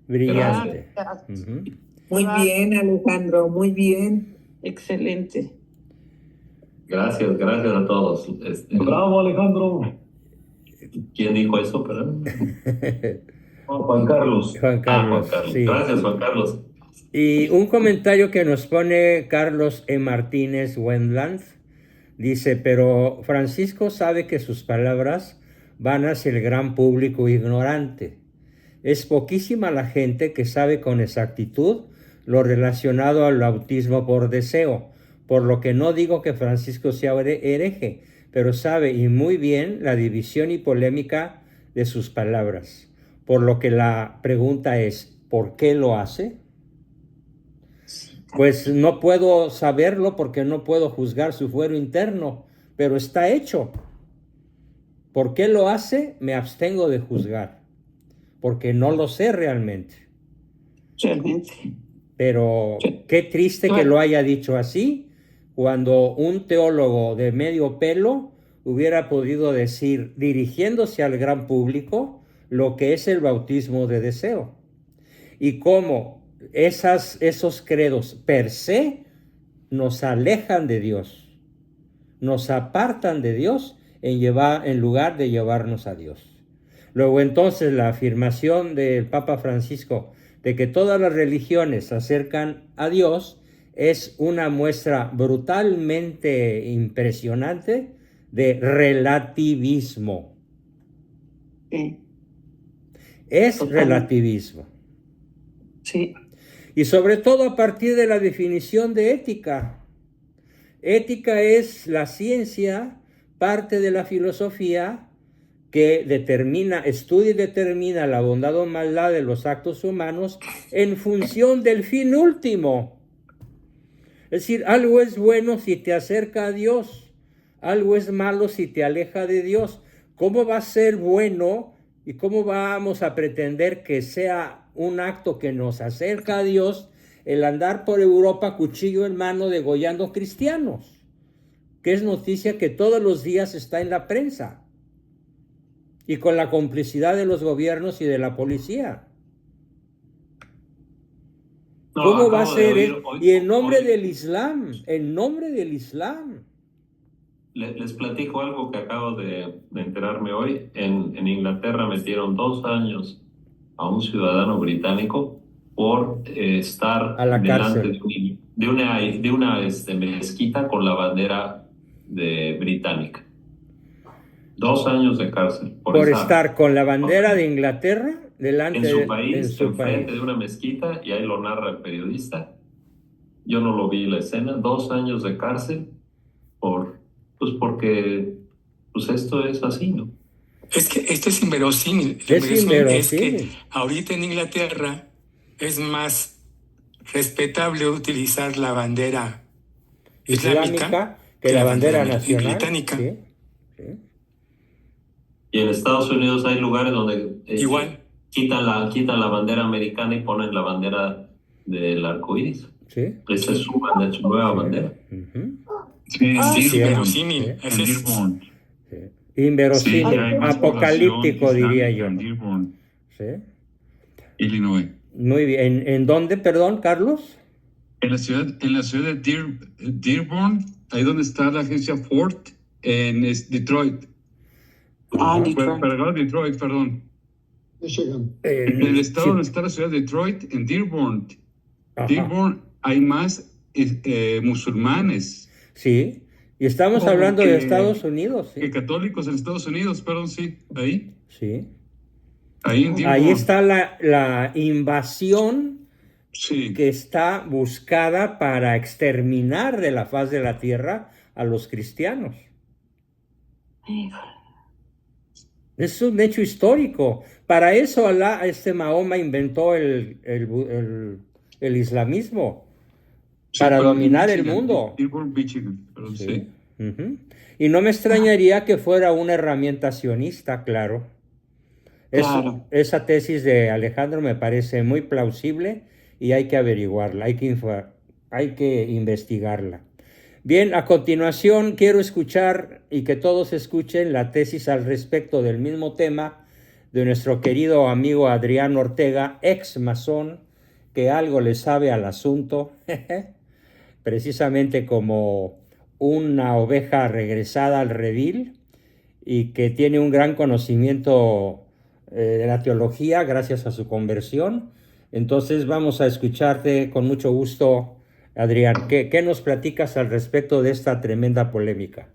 Brillante. Gracias. Muy bien, Alejandro, muy bien. Excelente. Gracias a todos. Bravo, Alejandro. ¿Quién dijo eso? Perdón. Juan Carlos. Juan Carlos, sí. Gracias, Juan Carlos. Y un comentario que nos pone Carlos E. Martínez Wendland, dice, pero Francisco sabe que sus palabras van hacia el gran público ignorante. Es poquísima la gente que sabe con exactitud lo relacionado al bautismo por deseo, por lo que no digo que Francisco sea hereje, pero sabe y muy bien la división y polémica de sus palabras. Por lo que la pregunta es, ¿por qué lo hace? Pues no puedo saberlo porque no puedo juzgar su fuero interno, pero está hecho. ¿Por qué lo hace? Me abstengo de juzgar, porque no lo sé realmente. Realmente. Pero qué triste que lo haya dicho así, cuando un teólogo de medio pelo hubiera podido decir, dirigiéndose al gran público, lo que es el bautismo de deseo, y cómo esos credos per se nos alejan de Dios, nos apartan de Dios en lugar de llevarnos a Dios. Luego entonces la afirmación del Papa Francisco de que todas las religiones se acercan a Dios es una muestra brutalmente impresionante de relativismo. Sí, Es totalmente. relativismo. Sí, Y sobre todo a partir de la definición de ética. Ética es la ciencia, parte de la filosofía que estudia y determina la bondad o maldad de los actos humanos en función del fin último. Es decir, algo es bueno si te acerca a Dios, algo es malo si te aleja de Dios. ¿Cómo va a ser bueno y cómo vamos a pretender que sea un acto que nos acerca a Dios el andar por Europa cuchillo en mano degollando cristianos? Que es noticia que todos los días está en la prensa y con la complicidad de los gobiernos y de la policía. No, ¿Cómo va a acabo de ser? oír hoy, Y en nombre hoy del Islam, en nombre del Islam. les platico algo que acabo de enterarme hoy. En Inglaterra metieron 2 años a un ciudadano británico por estar A la delante cárcel. de una mezquita con la bandera británica. 2 años de cárcel Por estar con la bandera de Inglaterra delante en su en país, su enfrente país. de una mezquita, y ahí lo narra el periodista. Yo no lo vi la escena. 2 años de cárcel porque pues esto es así, ¿no? Es que esto es inverosímil. Es Inverosímil es que inverosímil. ahorita en Inglaterra es más respetable utilizar la bandera islámica que la bandera bandera nacional. británica. Sí, sí. Y en Estados Unidos hay lugares donde Igual. quitan la bandera americana y ponen la bandera del arco iris. Sí. Esa es su nueva bandera. Ujú. Sí, Sí, es sí, inverosímil. sí. Ese es- Dearborn. Sí. Inverosímil, Sí, ya hay más apocalíptico población diría yo. islámica en Dearborn, Sí. Illinois. Muy bien. ¿En dónde, perdón, Carlos? En la ciudad de Dearborn, ahí donde está la agencia Ford, en Detroit. Detroit. Perdón, Detroit, perdón. Michigan. En el estado Sí. donde está la ciudad de Detroit, en Dearborn. Ajá. Dearborn hay más musulmanes Sí. Y estamos Como hablando de que- Estados Unidos. que Sí. católicos en Estados Unidos, perdón, sí, ahí Sí. en Dearborn. Ahí está la invasión Sí, que está buscada para exterminar de la faz de la tierra a los cristianos. Es un hecho histórico. Para eso Mahoma inventó el islamismo, para perdón, dominar el Michigan, mundo. Dearborn, Michigan, perdón, sí. Ujú. Y no me extrañaría que fuera una herramienta sionista, claro. Claro. Esa tesis de Alejandro me parece muy plausible y hay que averiguarla, hay que investigarla. Bien, a continuación quiero escuchar y que todos escuchen la tesis al respecto del mismo tema de nuestro querido amigo Adrián Ortega, ex masón, que algo le sabe al asunto, precisamente como una oveja regresada al redil y que tiene un gran conocimiento de la teología gracias a su conversión. Entonces vamos a escucharte con mucho gusto, Adrián. ¿Qué nos platicas al respecto de esta tremenda polémica?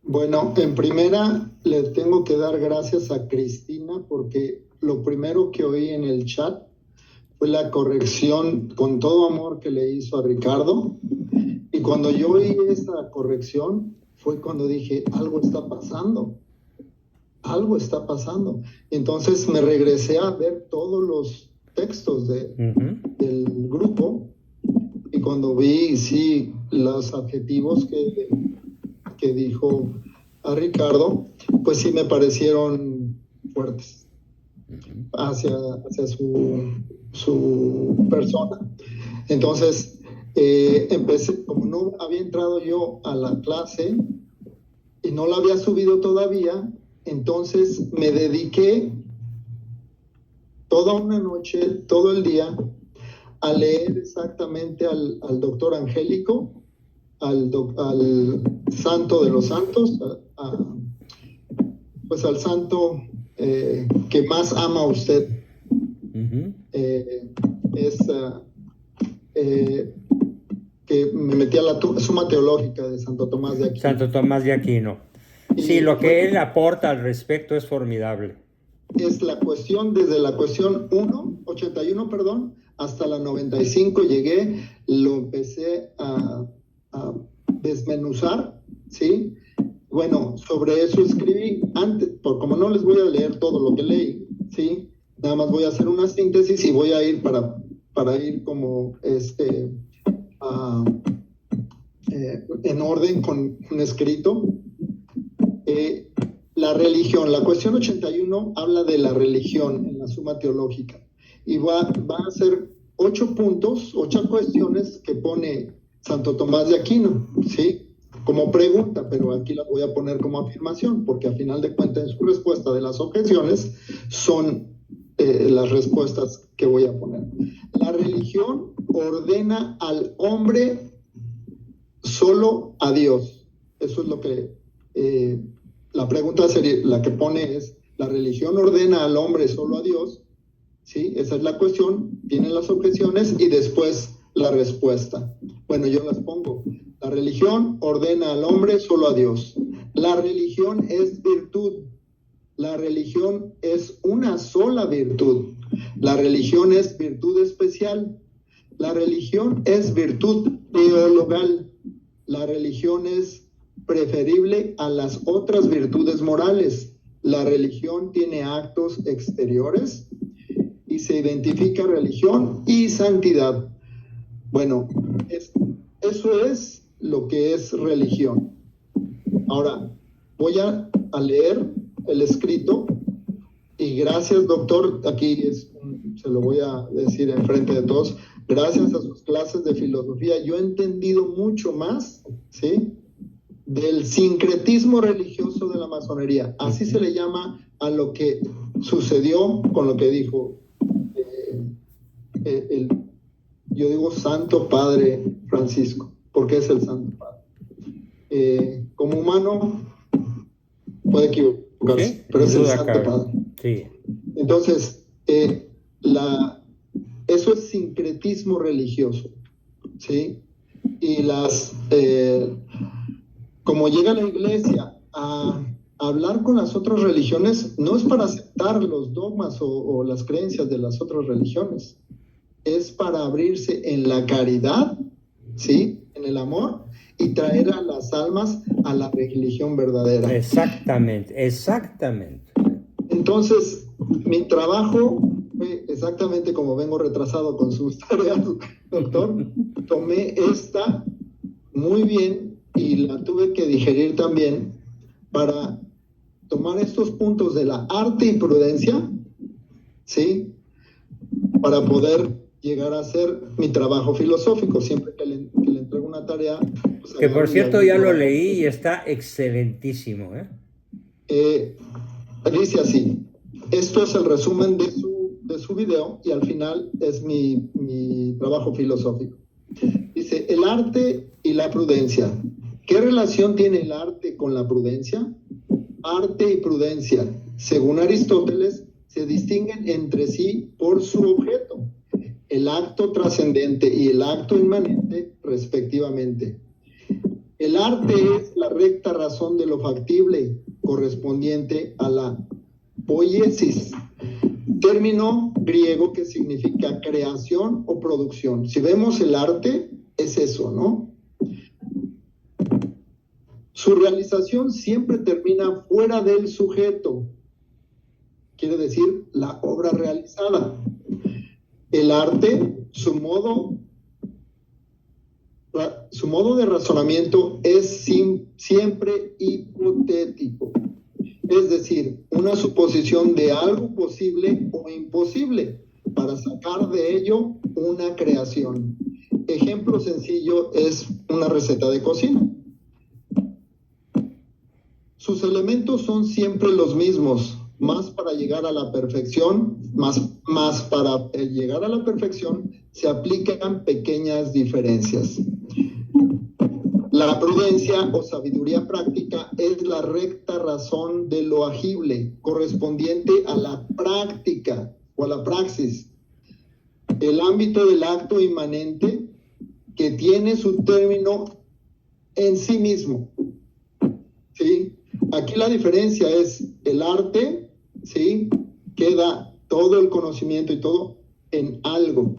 Bueno, en primera le tengo que dar gracias a Cristina porque lo primero que oí en el chat fue la corrección con todo amor que le hizo a Ricardo. Y cuando yo oí esa corrección fue cuando dije, algo está pasando. Algo está pasando. Entonces me regresé a ver todos los textos del grupo y cuando vi, sí, los adjetivos que dijo a Ricardo, pues sí me parecieron fuertes hacia su persona. Entonces, empecé, como no había entrado yo a la clase y no la había subido todavía, entonces me dediqué toda una noche, todo el día, a leer exactamente al doctor Angélico, al santo de los santos, pues al santo que más ama a usted. Que me metí a la Suma Teológica de Santo Tomás de Aquino. Santo Tomás de Aquino. Sí, lo que él aporta al respecto es formidable. es la cuestión, desde la cuestión 81, perdón, hasta la 95 llegué, lo empecé a desmenuzar, ¿sí? Bueno, sobre eso escribí antes, como no les voy a leer todo lo que leí, ¿sí? Nada más voy a hacer una síntesis y voy a ir para ir como en orden con un escrito. La religión, la cuestión 81 habla de la religión en la Suma Teológica y va a ser 8 puntos, 8 cuestiones que pone Santo Tomás de Aquino, ¿sí? Como pregunta, pero aquí la voy a poner como afirmación, porque a final de cuentas en su respuesta de las objeciones son las respuestas que voy a poner. La religión ordena al hombre solo a Dios. Eso es lo que la pregunta sería, la que pone es, ¿la religión ordena al hombre solo a Dios? ¿Sí? Esa es la cuestión, tienen las objeciones y después la respuesta. Bueno, yo las pongo. La religión ordena al hombre solo a Dios. La religión es virtud. La religión es una sola virtud. La religión es virtud especial. La religión es virtud teologal. La religión es preferible a las otras virtudes morales. La religión tiene actos exteriores y se identifica religión y santidad. Bueno, eso es lo que es religión. Ahora, voy a leer el escrito y gracias, doctor, aquí se lo voy a decir en frente de todos, gracias a sus clases de filosofía, yo he entendido mucho más, ¿sí?, del sincretismo religioso de la masonería. Así se le llama a lo que sucedió con lo que dijo yo digo Santo Padre Francisco, porque es el Santo Padre. Como humano puede equivocarse, sí, pero es el Santo Padre. Sí. Entonces, eso es sincretismo religioso, ¿sí? Y como llega la iglesia a hablar con las otras religiones, no es para aceptar los dogmas o las creencias de las otras religiones, es para abrirse en la caridad, ¿sí?, en el amor, y traer a las almas a la religión verdadera. Exactamente. Entonces, mi trabajo fue exactamente como vengo retrasado con sus tareas, doctor. Tomé esta muy bien y la tuve que digerir también para tomar estos puntos de la arte y prudencia, ¿sí?, para poder llegar a hacer mi trabajo filosófico. Siempre que le entrego una tarea, pues, que por cierto ya lo leí y está excelentísimo, dice así: esto es el resumen de su video y al final es mi trabajo filosófico. Dice: el arte y la prudencia. ¿Qué relación tiene el arte con la prudencia? Arte y prudencia, según Aristóteles, se distinguen entre sí por su objeto, el acto trascendente y el acto inmanente, respectivamente. El arte es la recta razón de lo factible, correspondiente a la poiesis, término griego que significa creación o producción. Si vemos el arte, es eso, ¿no? Su realización siempre termina fuera del sujeto, quiere decir la obra realizada. El arte, su modo de razonamiento es siempre hipotético, es decir, una suposición de algo posible o imposible para sacar de ello una creación. Ejemplo sencillo es una receta de cocina. Sus elementos son siempre los mismos, más para llegar a la perfección, más para llegar a la perfección se aplican pequeñas diferencias. La prudencia o sabiduría práctica es la recta razón de lo agible, correspondiente a la práctica o a la praxis. El ámbito del acto inmanente que tiene su término en sí mismo, ¿sí? Aquí la diferencia es el arte, ¿sí?, queda todo el conocimiento y todo en algo.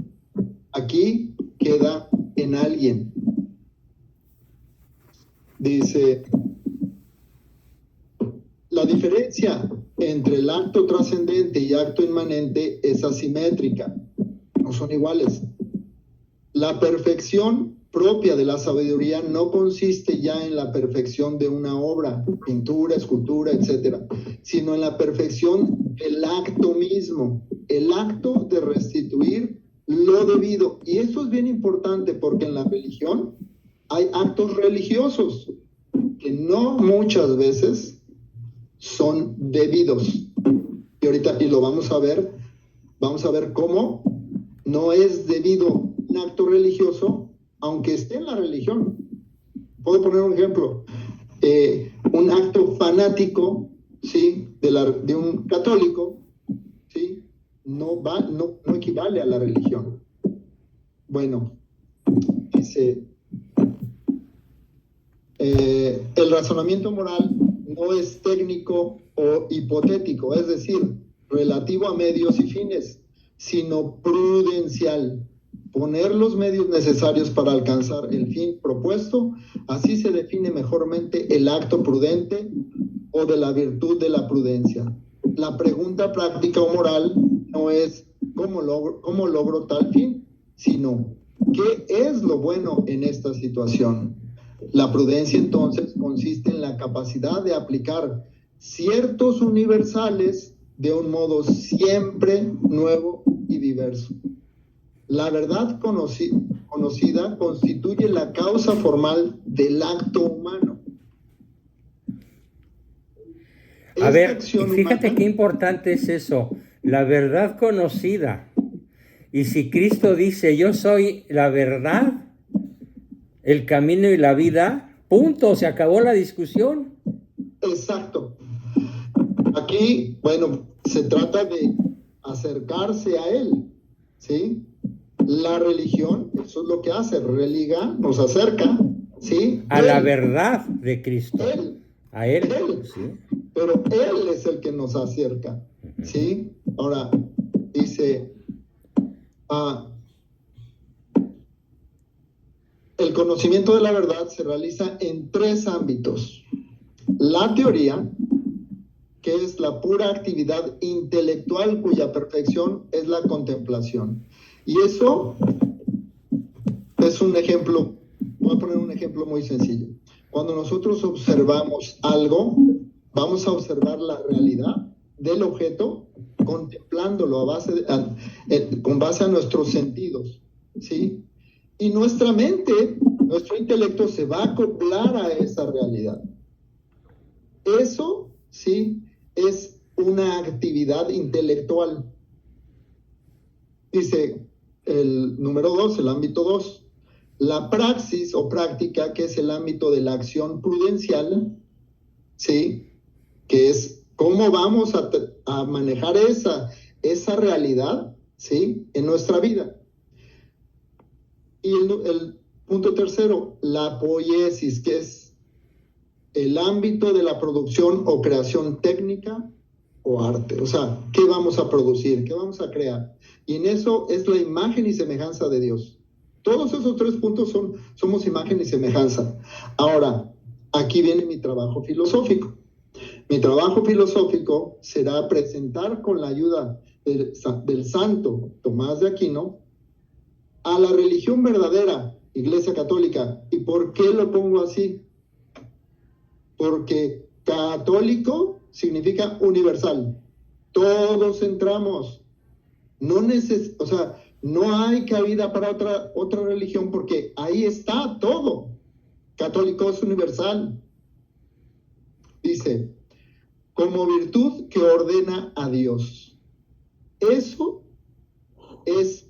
Aquí queda en alguien. Dice, la diferencia entre el acto trascendente y acto inmanente es asimétrica, no son iguales. La perfección propia de la sabiduría no consiste ya en la perfección de una obra, pintura, escultura, etcétera, sino en la perfección del acto mismo, el acto de restituir lo debido. Y eso es bien importante porque en la religión hay actos religiosos que no muchas veces son debidos. Y ahorita, y lo vamos a ver cómo no es debido un acto religioso, aunque esté en la religión. Puedo poner un ejemplo. Un acto fanático, ¿sí? de un católico, ¿sí? No equivale a la religión. Bueno, dice, el razonamiento moral no es técnico o hipotético, es decir, relativo a medios y fines, sino prudencial. Poner los medios necesarios para alcanzar el fin propuesto, así se define mejormente el acto prudente o de la virtud de la prudencia. La pregunta práctica o moral no es cómo logro tal fin, sino qué es lo bueno en esta situación. La prudencia entonces consiste en la capacidad de aplicar ciertos universales de un modo siempre nuevo y diverso. La verdad conocida constituye la causa formal del acto humano. A ver, fíjate qué importante es eso, la verdad conocida. Y si Cristo dice, yo soy la verdad, el camino y la vida, punto, se acabó la discusión. Exacto. Aquí, bueno, se trata de acercarse a Él, ¿sí? La religión, eso es lo que hace, religa, nos acerca, ¿sí? A la verdad de Cristo. A Él. Sí. Pero Él es el que nos acerca, ¿sí? Ahora, dice, el conocimiento de la verdad se realiza en 3 ámbitos. La teoría, que es la pura actividad intelectual cuya perfección es la contemplación. Y eso es un ejemplo, voy a poner un ejemplo muy sencillo. Cuando nosotros observamos algo, vamos a observar la realidad del objeto contemplándolo con base a nuestros sentidos, ¿sí? Y nuestra mente, nuestro intelecto se va a acoplar a esa realidad. Eso, sí, es una actividad intelectual. Dice el número 2, el ámbito 2. La praxis o práctica, que es el ámbito de la acción prudencial, ¿sí? Que es cómo vamos a manejar esa realidad, ¿sí? En nuestra vida. Y el punto tercero, la poiesis, que es el ámbito de la producción o creación técnica o arte. O sea, ¿qué vamos a producir? ¿Qué vamos a crear? Y en eso es la imagen y semejanza de Dios. Todos esos 3 puntos somos imagen y semejanza. Ahora, aquí viene mi trabajo filosófico. Mi trabajo filosófico será presentar con la ayuda del santo Tomás de Aquino a la religión verdadera, Iglesia Católica. ¿Y por qué lo pongo así? Porque católico significa universal. Todos entramos. No hay cabida para otra religión porque ahí está todo. Católico es universal. Dice, como virtud que ordena a Dios. Eso es,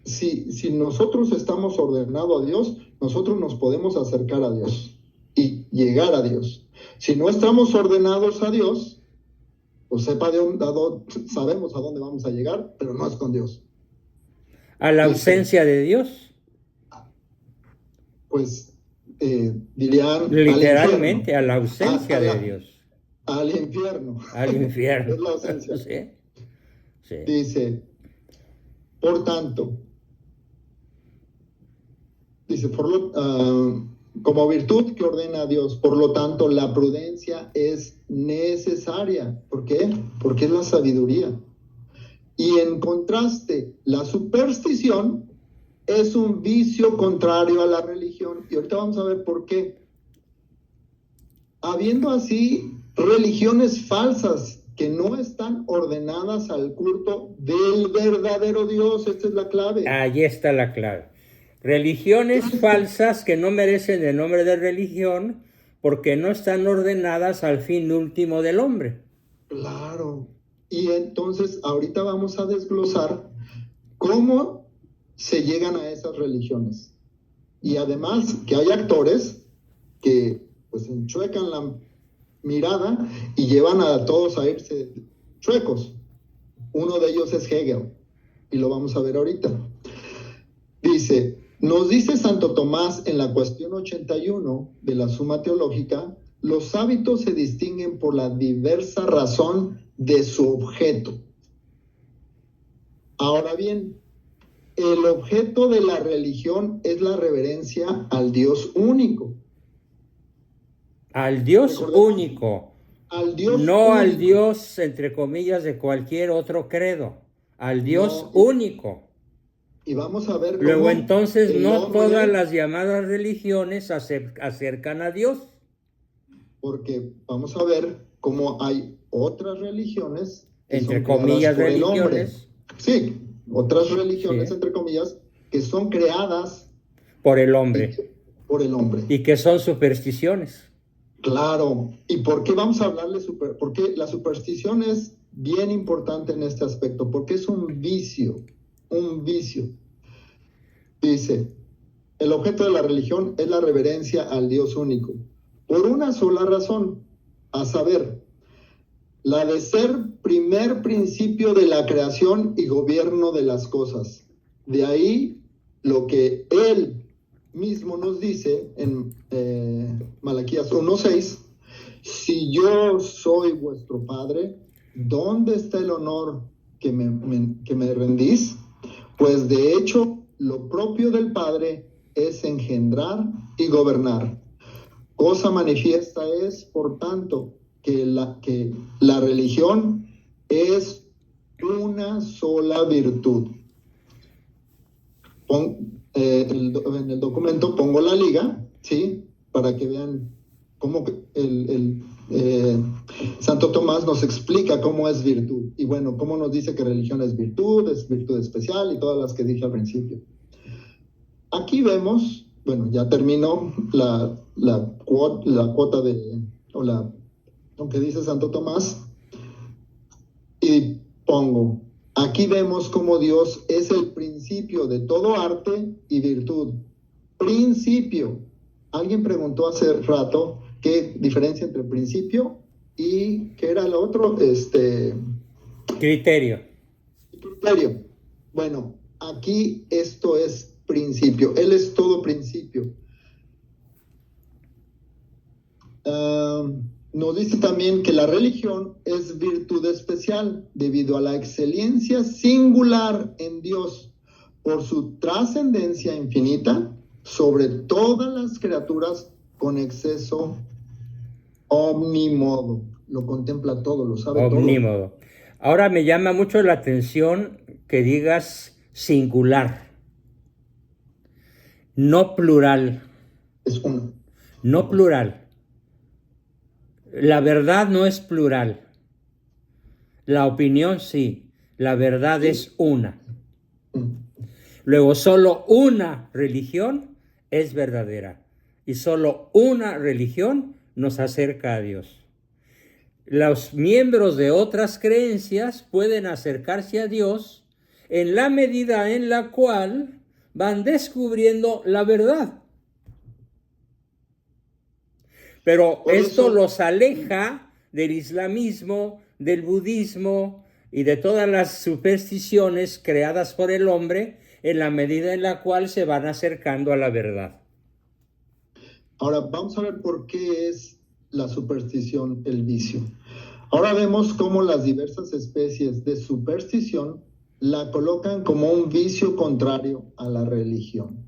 si nosotros estamos ordenados a Dios, nosotros nos podemos acercar a Dios y llegar a Dios. Si no estamos ordenados a Dios, pues sabemos a dónde vamos a llegar, pero no es con Dios. ¿A la ausencia de Dios? Pues dirían... Literalmente, a la ausencia de Dios. al infierno. Al infierno. Es la ausencia. Sí, sí. Dice, por tanto, dice, como virtud que ordena a Dios, por lo tanto, la prudencia es necesaria. ¿Por qué? Porque es la sabiduría. Y en contraste, la superstición es un vicio contrario a la religión. Y ahorita vamos a ver por qué. Habiendo así religiones falsas que no están ordenadas al culto del verdadero Dios. Esta es la clave. Ahí está la clave. Religiones falsas que no merecen el nombre de religión porque no están ordenadas al fin último del hombre. Claro. Y entonces ahorita vamos a desglosar cómo se llegan a esas religiones. Y además que hay actores que pues enchuecan la mirada y llevan a todos a irse chuecos. Uno de ellos es Hegel y lo vamos a ver ahorita. Nos dice Santo Tomás en la cuestión 81 de la Suma Teológica, los hábitos se distinguen por la diversa razón de su objeto. Ahora bien, el objeto de la religión es la reverencia al Dios único. Al Dios único. Al Dios no único. Al Dios, entre comillas, de cualquier otro credo. Al Dios único. Y vamos a ver cómo luego entonces no hombre, todas las llamadas religiones acercan a Dios. Porque vamos a ver cómo hay otras religiones entre comillas religiones. Sí, otras religiones entre comillas que son creadas por el hombre. Por el hombre. Y que son supersticiones. Claro. ¿Y por qué vamos a hablarle porque la superstición es bien importante en este aspecto? Porque es un vicio. Un vicio. Dice, el objeto de la religión es la reverencia al Dios único. Por una sola razón, a saber, la de ser primer principio de la creación y gobierno de las cosas. De ahí lo que él mismo nos dice en Malaquías 1:6, si yo soy vuestro padre, ¿dónde está el honor que me rendís? Pues de hecho, lo propio del Padre es engendrar y gobernar. Cosa manifiesta es, por tanto, que la religión es una sola virtud. En el documento pongo la liga, ¿sí? Para que vean cómo Santo Tomás nos explica cómo es virtud. Y bueno, cómo nos dice que religión es virtud especial y todas las que dije al principio. Aquí vemos, bueno, ya terminó la cuota lo que dice Santo Tomás. Y pongo, aquí vemos cómo Dios es el principio de todo arte y virtud. Principio. Alguien preguntó hace rato qué diferencia entre principio y qué era lo otro, criterio. Criterio. Bueno, aquí esto es principio. Él es todo principio. Nos dice también que la religión es virtud especial debido a la excelencia singular en Dios por su trascendencia infinita sobre todas las criaturas con exceso omnímodo. Lo contempla todo, lo sabe todo. Omnímodo. Ahora me llama mucho la atención que digas singular, no plural. Es uno. No plural. La verdad no es plural. La opinión sí. La verdad es una. Luego, solo una religión es verdadera. Y solo una religión nos acerca a Dios. Los miembros de otras creencias pueden acercarse a Dios en la medida en la cual van descubriendo la verdad. Pero esto los aleja del islamismo, del budismo y de todas las supersticiones creadas por el hombre en la medida en la cual se van acercando a la verdad. Ahora vamos a ver por qué es la superstición, el vicio. Ahora vemos cómo las diversas especies de superstición la colocan como un vicio contrario a la religión.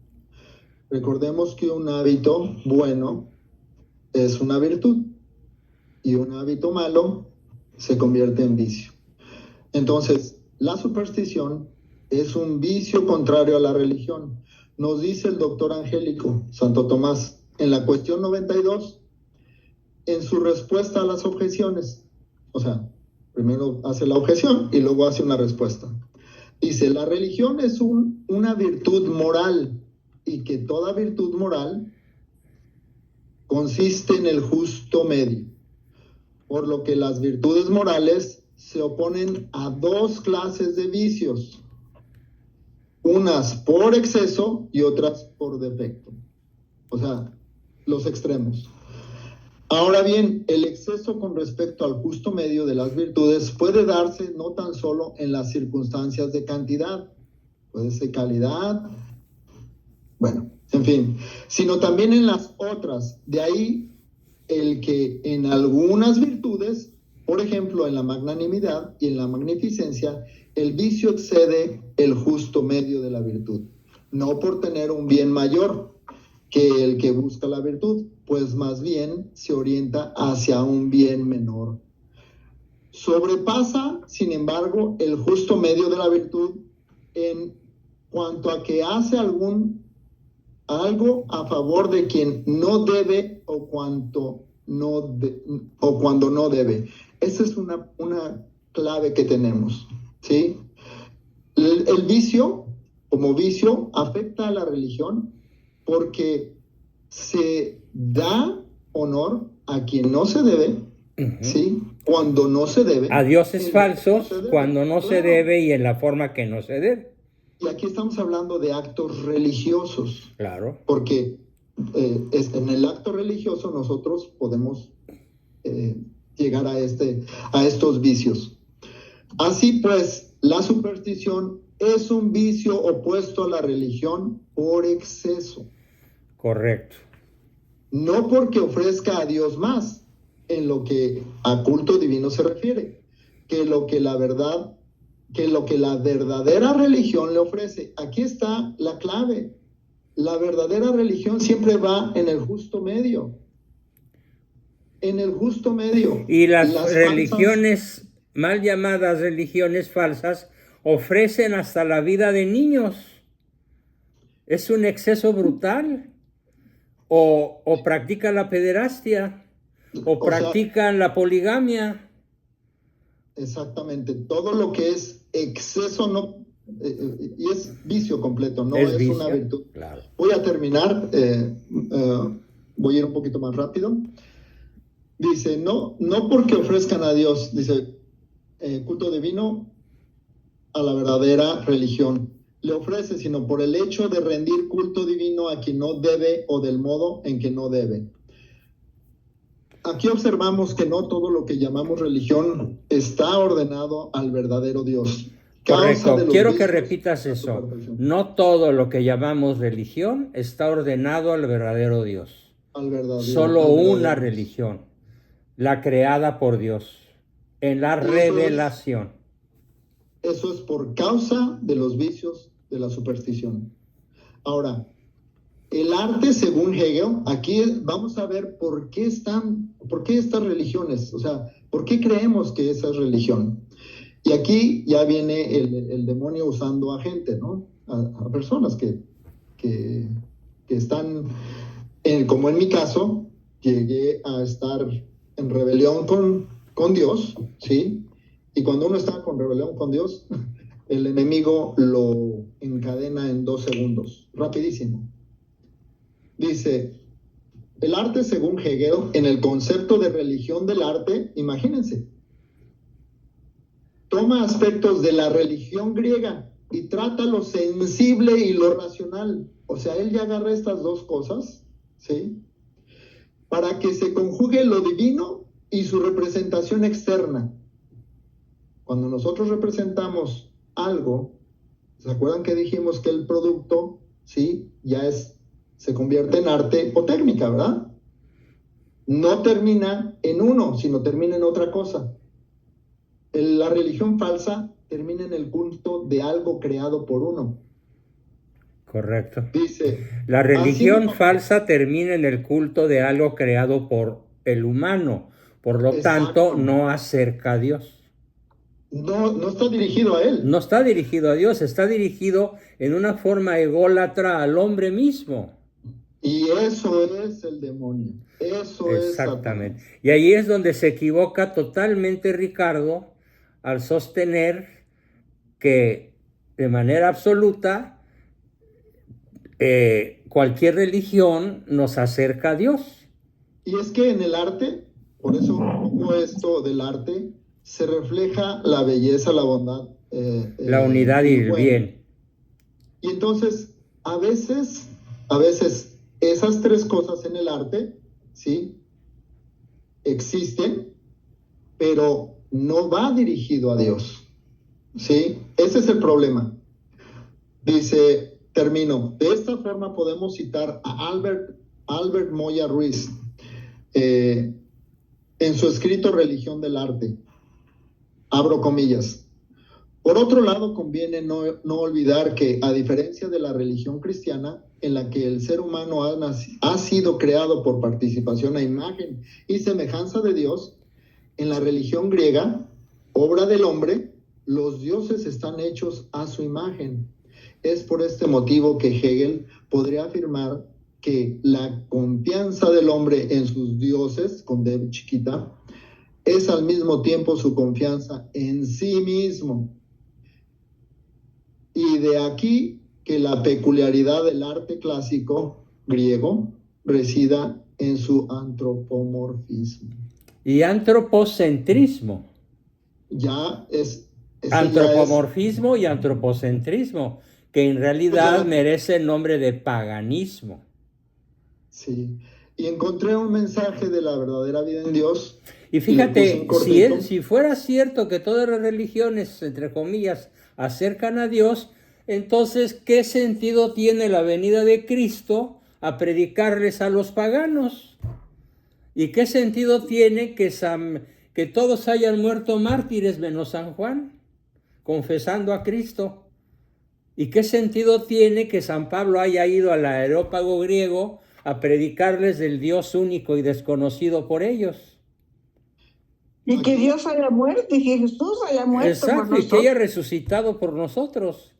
Recordemos que un hábito bueno es una virtud y un hábito malo se convierte en vicio. Entonces, la superstición es un vicio contrario a la religión. Nos dice el doctor Angélico Santo Tomás en la cuestión 92, en su respuesta a las objeciones. O sea, primero hace la objeción y luego hace una respuesta. Dice, la religión es una virtud moral y que toda virtud moral consiste en el justo medio, por lo que las virtudes morales se oponen a dos clases de vicios, unas por exceso y otras por defecto. O sea, los extremos. Ahora bien, el exceso con respecto al justo medio de las virtudes puede darse no tan solo en las circunstancias de cantidad, puede ser calidad, bueno, en fin, sino también en las otras. De ahí el que en algunas virtudes, por ejemplo en la magnanimidad y en la magnificencia, el vicio excede el justo medio de la virtud, no por tener un bien mayor que el que busca la virtud, pues más bien se orienta hacia un bien menor. Sobrepasa, sin embargo, el justo medio de la virtud en cuanto a que hace algo a favor de quien no debe o cuando no debe. Esa es una clave que tenemos, ¿sí? El vicio, como vicio, afecta a la religión porque se da honor a quien no se debe, ¿sí? Cuando no se debe. A dioses falsos, no cuando no se debe y en la forma que no se debe. Y aquí estamos hablando de actos religiosos. Claro. Porque en el acto religioso nosotros podemos llegar a estos vicios. Así pues, la superstición es un vicio opuesto a la religión por exceso. Correcto. No porque ofrezca a Dios más, en lo que a culto divino se refiere, que lo que la verdadera religión le ofrece. Aquí está la clave. La verdadera religión siempre va en el justo medio. En el justo medio. Y las religiones, mal llamadas religiones falsas, ofrecen hasta la vida de niños. Es un exceso brutal. O practican la pederastia, o practican la poligamia. Exactamente. Todo lo que es exceso no y es vicio completo, no es vicio, una virtud. Claro. Voy a terminar, voy a ir un poquito más rápido. Dice, no porque ofrezcan a Dios, dice, culto divino a la verdadera religión le ofrece, sino por el hecho de rendir culto divino a quien no debe o del modo en que no debe. Aquí observamos que no todo lo que llamamos religión está ordenado al verdadero Dios. Correcto, quiero que repitas eso. No todo lo que llamamos religión está ordenado al verdadero Dios. Solo una religión, la creada por Dios, en la revelación. Eso es por causa de los vicios de la superstición. Ahora, el arte según Hegel, aquí vamos a ver por qué estas religiones, o sea, por qué creemos que esa es religión. Y aquí ya viene el demonio usando a gente, ¿no? A personas que están, como en mi caso, llegué a estar en rebelión con Dios, ¿sí? Y cuando uno está con rebelión con Dios, el enemigo lo encadena en 2 segundos, rapidísimo. Dice, el arte según Hegel, en el concepto de religión del arte, imagínense, toma aspectos de la religión griega y trata lo sensible y lo racional. O sea, él ya agarra estas dos cosas, ¿sí? Para que se conjugue lo divino y su representación externa. Cuando nosotros representamos algo, ¿se acuerdan que dijimos que el producto, sí, se convierte en arte o técnica, ¿verdad? no termina en uno, sino termina en otra cosa. La religión falsa termina en el culto de algo creado por uno. Correcto. Dice, La religión así, falsa termina en el culto de algo creado por el humano. Por lo tanto, exacto, no acerca a Dios. no está dirigido a él. No está dirigido a Dios, está dirigido en una forma ególatra al hombre mismo. Y eso es el demonio. Eso es Exactamente. Satanás. Y ahí es donde se equivoca totalmente Ricardo al sostener que de manera absoluta cualquier religión nos acerca a Dios. Y es que en el arte, por eso todo esto del arte, se refleja la belleza, la bondad. La unidad y el bien. Y entonces, a veces, esas tres cosas en el arte, ¿sí? Existen, pero no va dirigido a Dios, ¿sí? Ese es el problema. Dice, termino. De esta forma podemos citar a Albert Moya Ruiz en su escrito Religión del Arte. Abro comillas. Por otro lado, conviene no olvidar que, a diferencia de la religión cristiana, en la que el ser humano ha sido creado por participación a imagen y semejanza de Dios, en la religión griega, obra del hombre, los dioses están hechos a su imagen. Es por este motivo que Hegel podría afirmar que la confianza del hombre en sus dioses, con D chiquita, es al mismo tiempo su confianza en sí mismo. Y de aquí que la peculiaridad del arte clásico griego resida en su antropomorfismo. Y antropocentrismo. Ya es... Antropomorfismo y antropocentrismo, que en realidad pues merece el nombre de paganismo. Sí. Y encontré un mensaje de la verdadera vida en Dios. Y fíjate, si fuera cierto que todas las religiones, entre comillas, acercan a Dios, entonces, ¿qué sentido tiene la venida de Cristo a predicarles a los paganos? ¿Y qué sentido tiene que todos hayan muerto mártires menos San Juan, confesando a Cristo? ¿Y qué sentido tiene que San Pablo haya ido al Areópago griego a predicarles del Dios único y desconocido por ellos? Y que Dios haya muerto, y que Jesús haya muerto. Exacto, por nosotros. y que haya resucitado por nosotros.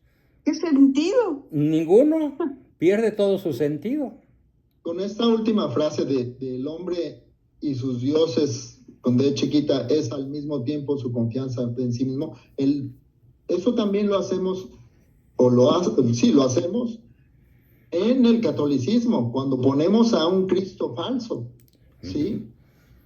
¿Qué sentido? Ninguno. Pierde todo su sentido. Con esta última frase del hombre y sus dioses, con D chiquita, es al mismo tiempo su confianza en sí mismo, eso también lo hacemos, lo hacemos en el catolicismo, cuando ponemos a un Cristo falso, ¿sí?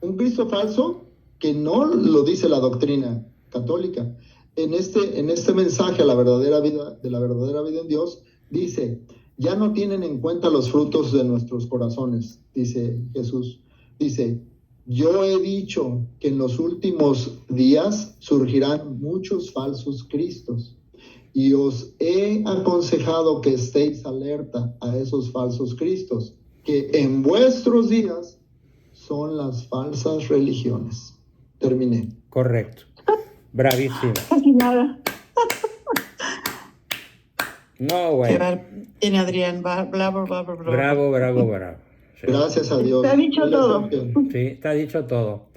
Un Cristo falso que no lo dice la doctrina católica. En este mensaje a la verdadera vida, de la verdadera vida en Dios, dice, ya no tienen en cuenta los frutos de nuestros corazones, dice Jesús. Dice, yo he dicho que en los últimos días surgirán muchos falsos cristos y os he aconsejado que estéis alerta a esos falsos cristos, que en vuestros días son las falsas religiones. Terminé. Correcto. Bravísimo. Casi nada. No, güey. Tiene Adrián, bravo. Bravo. Sí. Gracias a Dios. Te ha dicho todo. Sí, está dicho todo.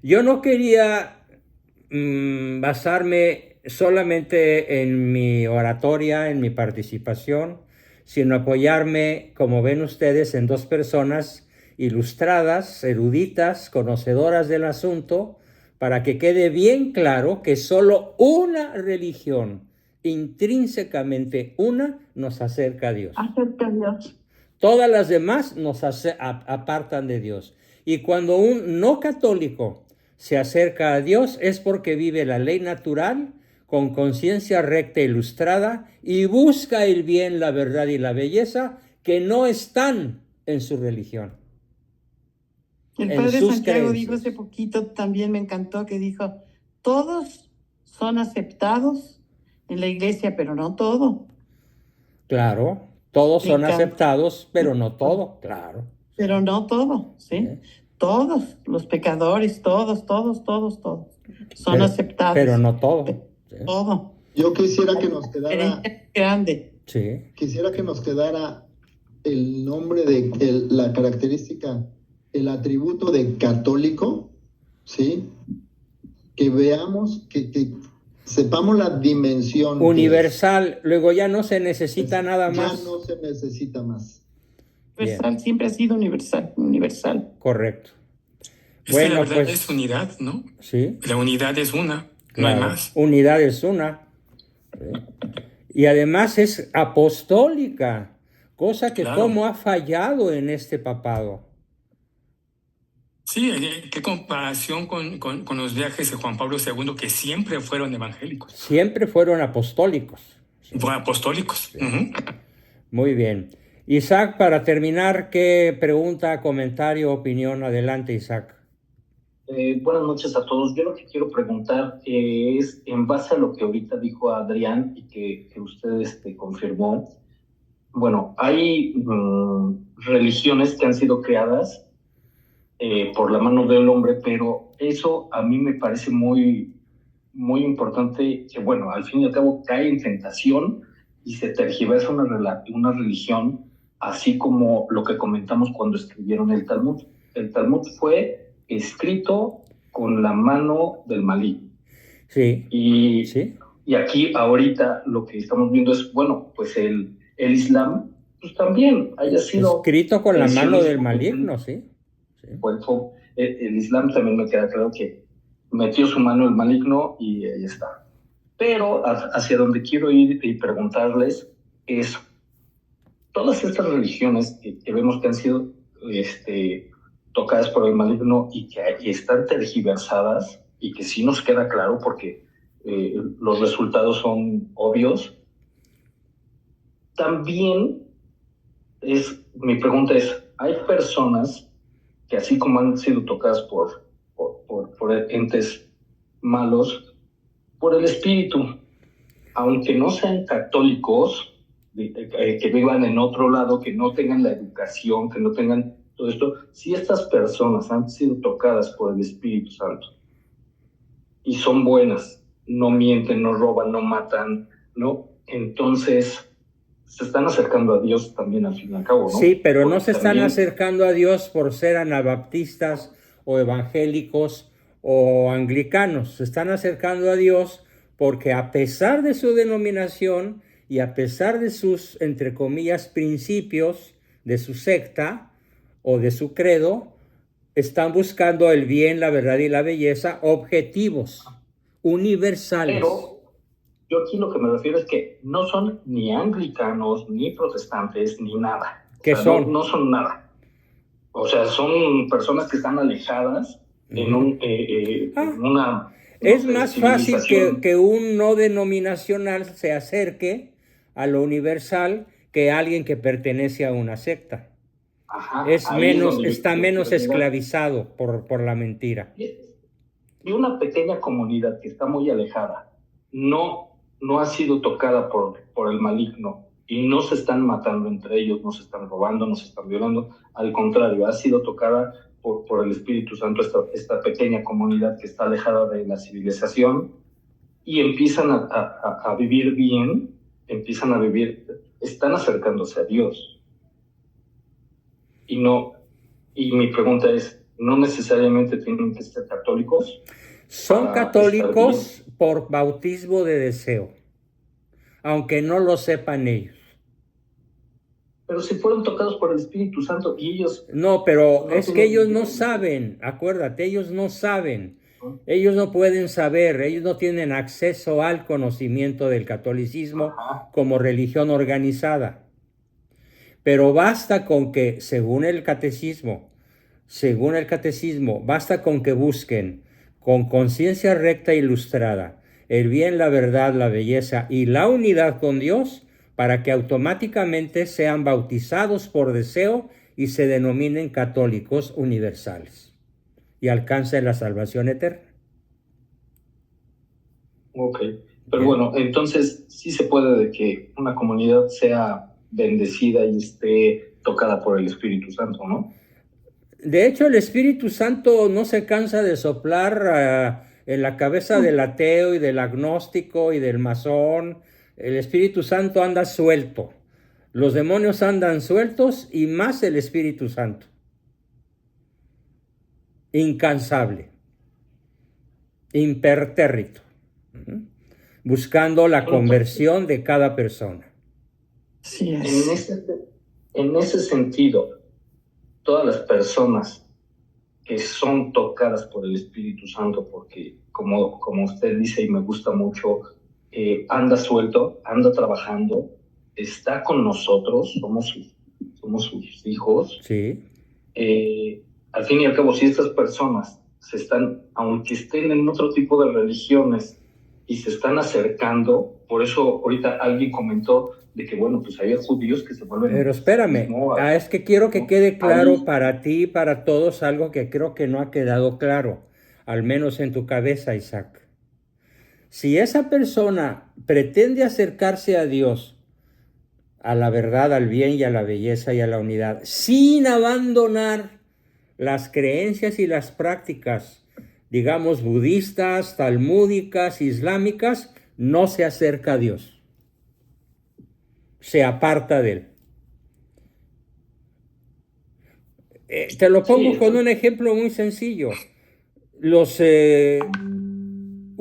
Yo no quería basarme solamente en mi oratoria, en mi participación, sino apoyarme, como ven ustedes, en dos personas ilustradas, eruditas, conocedoras del asunto, para que quede bien claro que solo una religión, intrínsecamente una, nos acerca a Dios. Acerca a Dios. Todas las demás nos apartan de Dios. Y cuando un no católico se acerca a Dios es porque vive la ley natural, con conciencia recta e ilustrada, y busca el bien, la verdad y la belleza que no están en su religión. El padre Santiago dijo hace poquito, también me encantó, que dijo, todos son aceptados en la iglesia, pero no todo. Claro, todos son aceptados, pero no todo, claro. Pero no todo, ¿sí? todos los pecadores, todos son aceptados. Pero no todo. ¿Sí? Todo. Yo quisiera que nos quedara... Grande. Sí. Quisiera que nos quedara el nombre de la característica, el atributo de católico, ¿sí? Que veamos, que sepamos la dimensión. Universal, luego ya no se necesita nada más. Ya no se necesita más. Universal, bien. Siempre ha sido universal. Correcto. Bueno, la verdad es unidad, ¿no? Sí. La unidad es una, claro, no hay más. Unidad es una. Y además es apostólica, cosa que claro, cómo ha fallado en este papado. Sí, qué comparación con los viajes de Juan Pablo II, que siempre fueron evangélicos. Siempre fueron apostólicos. Sí. Apostólicos. Sí. Muy bien. Isaac, para terminar, ¿qué pregunta, comentario, opinión? Adelante, Isaac. Buenas noches a todos. Yo lo que quiero preguntar es, en base a lo que ahorita dijo Adrián y que usted confirmó, bueno, hay religiones que han sido creadas por la mano del hombre, pero eso a mí me parece muy, muy importante, que bueno, al fin y al cabo cae en tentación y se tergiversa una religión, así como lo que comentamos cuando escribieron el Talmud. El Talmud fue escrito con la mano del maligno. Sí. Y aquí ahorita lo que estamos viendo es, bueno, pues el Islam, pues también haya sido... Escrito con la mano del maligno, sí. Pues, el Islam también me queda claro que metió su mano el maligno y ahí está. Pero hacia donde quiero ir y preguntarles es, todas estas religiones que vemos que han sido tocadas por el maligno y que están tergiversadas y que sí nos queda claro porque los resultados son obvios, también mi pregunta es, hay personas que así como han sido tocadas por entes malos, por el espíritu, aunque no sean católicos, que vivan en otro lado, que no tengan la educación, que no tengan todo esto, si estas personas han sido tocadas por el Espíritu Santo y son buenas, no mienten, no roban, no matan, ¿no? Entonces se están acercando a Dios también al fin y al cabo, ¿no? Sí, pero porque no se están también acercando a Dios por ser anabaptistas o evangélicos o anglicanos. Se están acercando a Dios porque a pesar de su denominación y a pesar de sus, entre comillas, principios de su secta o de su credo, están buscando el bien, la verdad y la belleza, objetivos, universales. Pero yo aquí lo que me refiero es que no son ni anglicanos, ni protestantes, ni nada. ¿Qué son? No son nada. O sea, son personas que están alejadas en una... Es más fácil que un no denominacional se acerque a lo universal que alguien que pertenece a una secta. Ajá, está menos esclavizado por la mentira. Y una pequeña comunidad que está muy alejada no ha sido tocada por el maligno y no se están matando entre ellos, no se están robando, no se están violando. Al contrario, ha sido tocada por el Espíritu Santo esta pequeña comunidad que está alejada de la civilización y empiezan a vivir bien, están acercándose a Dios. Y mi pregunta es, ¿no necesariamente tienen que ser católicos? Son católicos por bautismo de deseo, aunque no lo sepan ellos. Pero si fueron tocados por el Espíritu Santo y ellos... No, pero es que ellos no saben, acuérdate, ellos no saben. Ellos no pueden saber, ellos no tienen acceso al conocimiento del catolicismo como religión organizada. Pero basta con que, según el catecismo, basta con que busquen con conciencia recta e ilustrada el bien, la verdad, la belleza y la unidad con Dios para que automáticamente sean bautizados por deseo y se denominen católicos universales y alcancen la salvación eterna. Ok, pero bueno, entonces sí se puede de que una comunidad sea bendecida y esté tocada por el Espíritu Santo, ¿no? De hecho, el Espíritu Santo no se cansa de soplar en la cabeza del ateo y del agnóstico y del masón. El Espíritu Santo anda suelto. Los demonios andan sueltos y más el Espíritu Santo. Incansable. Impertérrito. Buscando la conversión de cada persona. Sí es. En ese sentido, todas las personas que son tocadas por el Espíritu Santo, porque como usted dice y me gusta mucho, anda suelto, anda trabajando, está con nosotros, somos sus hijos. Sí. Al fin y al cabo, si estas personas aunque estén en otro tipo de religiones y se están acercando, por eso ahorita alguien comentó de que, bueno, pues hay judíos que se vuelven... Pero espérame, es que quiero que quede claro para ti y para todos algo que creo que no ha quedado claro, al menos en tu cabeza, Isaac. Si esa persona pretende acercarse a Dios, a la verdad, al bien y a la belleza y a la unidad, sin abandonar las creencias y las prácticas, digamos, budistas, talmúdicas, islámicas, no se acerca a Dios. Se aparta de él. Te lo pongo con un ejemplo muy sencillo. Los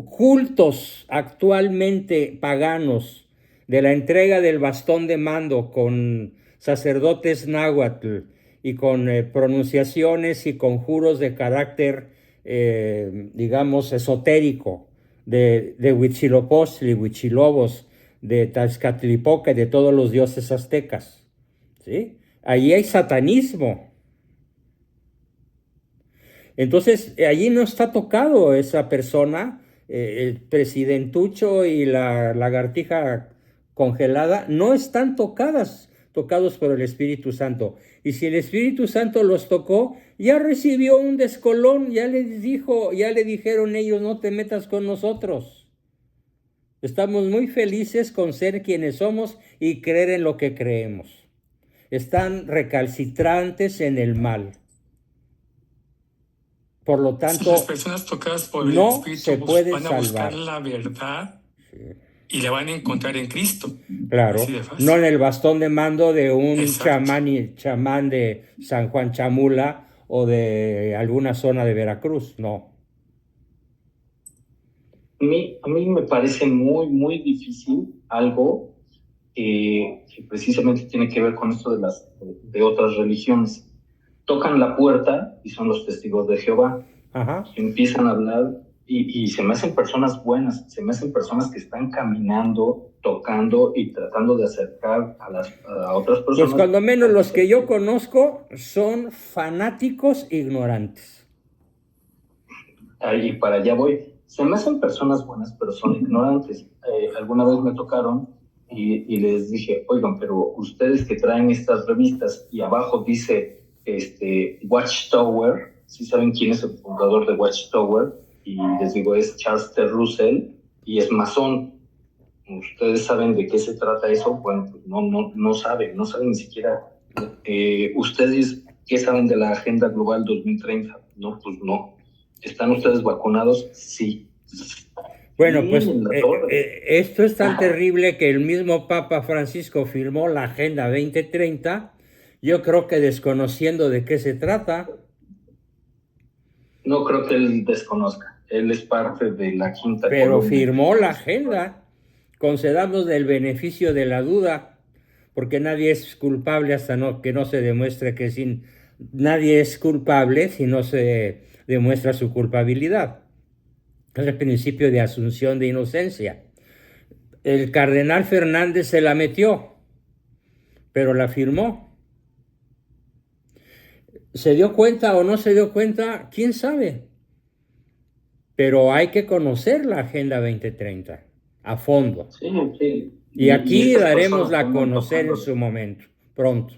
cultos actualmente paganos de la entrega del bastón de mando con sacerdotes náhuatl y con pronunciaciones y conjuros de carácter, digamos, esotérico, de Huitzilopochtli, Huitzilobos, de Tezcatlipoca y de todos los dioses aztecas, ¿sí? Allí hay satanismo. Entonces, allí no está tocado esa persona, el presidentucho y la lagartija congelada, no están tocados por el Espíritu Santo. Y si el Espíritu Santo los tocó, ya recibió un descolón, ya le dijeron ellos, no te metas con nosotros. Estamos muy felices con ser quienes somos y creer en lo que creemos. Están recalcitrantes en el mal. Por lo tanto, las personas tocadas por no el Espíritu se puede van a buscar salvar. la verdad y la van a encontrar en Cristo. Claro, no en el bastón de mando de un chamán de San Juan Chamula o de alguna zona de Veracruz, no. A mí me parece muy, muy difícil algo que precisamente tiene que ver con esto de otras religiones. Tocan la puerta y son los testigos de Jehová. Ajá. Empiezan a hablar y se me hacen personas buenas, se me hacen personas que están caminando, tocando y tratando de acercar a otras personas. Pues cuando menos los que yo conozco son fanáticos ignorantes. Ahí para allá voy. Se me hacen personas buenas, pero son ignorantes. Alguna vez me tocaron y les dije, oigan, pero ustedes que traen estas revistas y abajo dice Watchtower, ¿sí saben quién es el fundador de Watchtower? Y les digo, es Charles T. Russell y es masón. ¿Ustedes saben de qué se trata eso? Bueno, pues no saben ni siquiera. ¿Ustedes qué saben de la Agenda Global 2030? No, pues no. ¿Están ustedes vacunados? Sí. Bueno, pues esto es tan terrible que el mismo Papa Francisco firmó la Agenda 2030, yo creo que desconociendo de qué se trata. No creo que él desconozca, él es parte de la quinta Pero columna. Firmó la agenda, concedamos el beneficio de la duda, porque nadie es culpable hasta que no se demuestre que nadie es culpable si no se demuestra su culpabilidad. Es el principio de asunción de inocencia. El cardenal Fernández se la metió, pero la firmó. ¿Se dio cuenta o no se dio cuenta? ¿Quién sabe? Pero hay que conocer la Agenda 2030 a fondo. Sí. Y aquí daremos a conocer en su momento, pronto.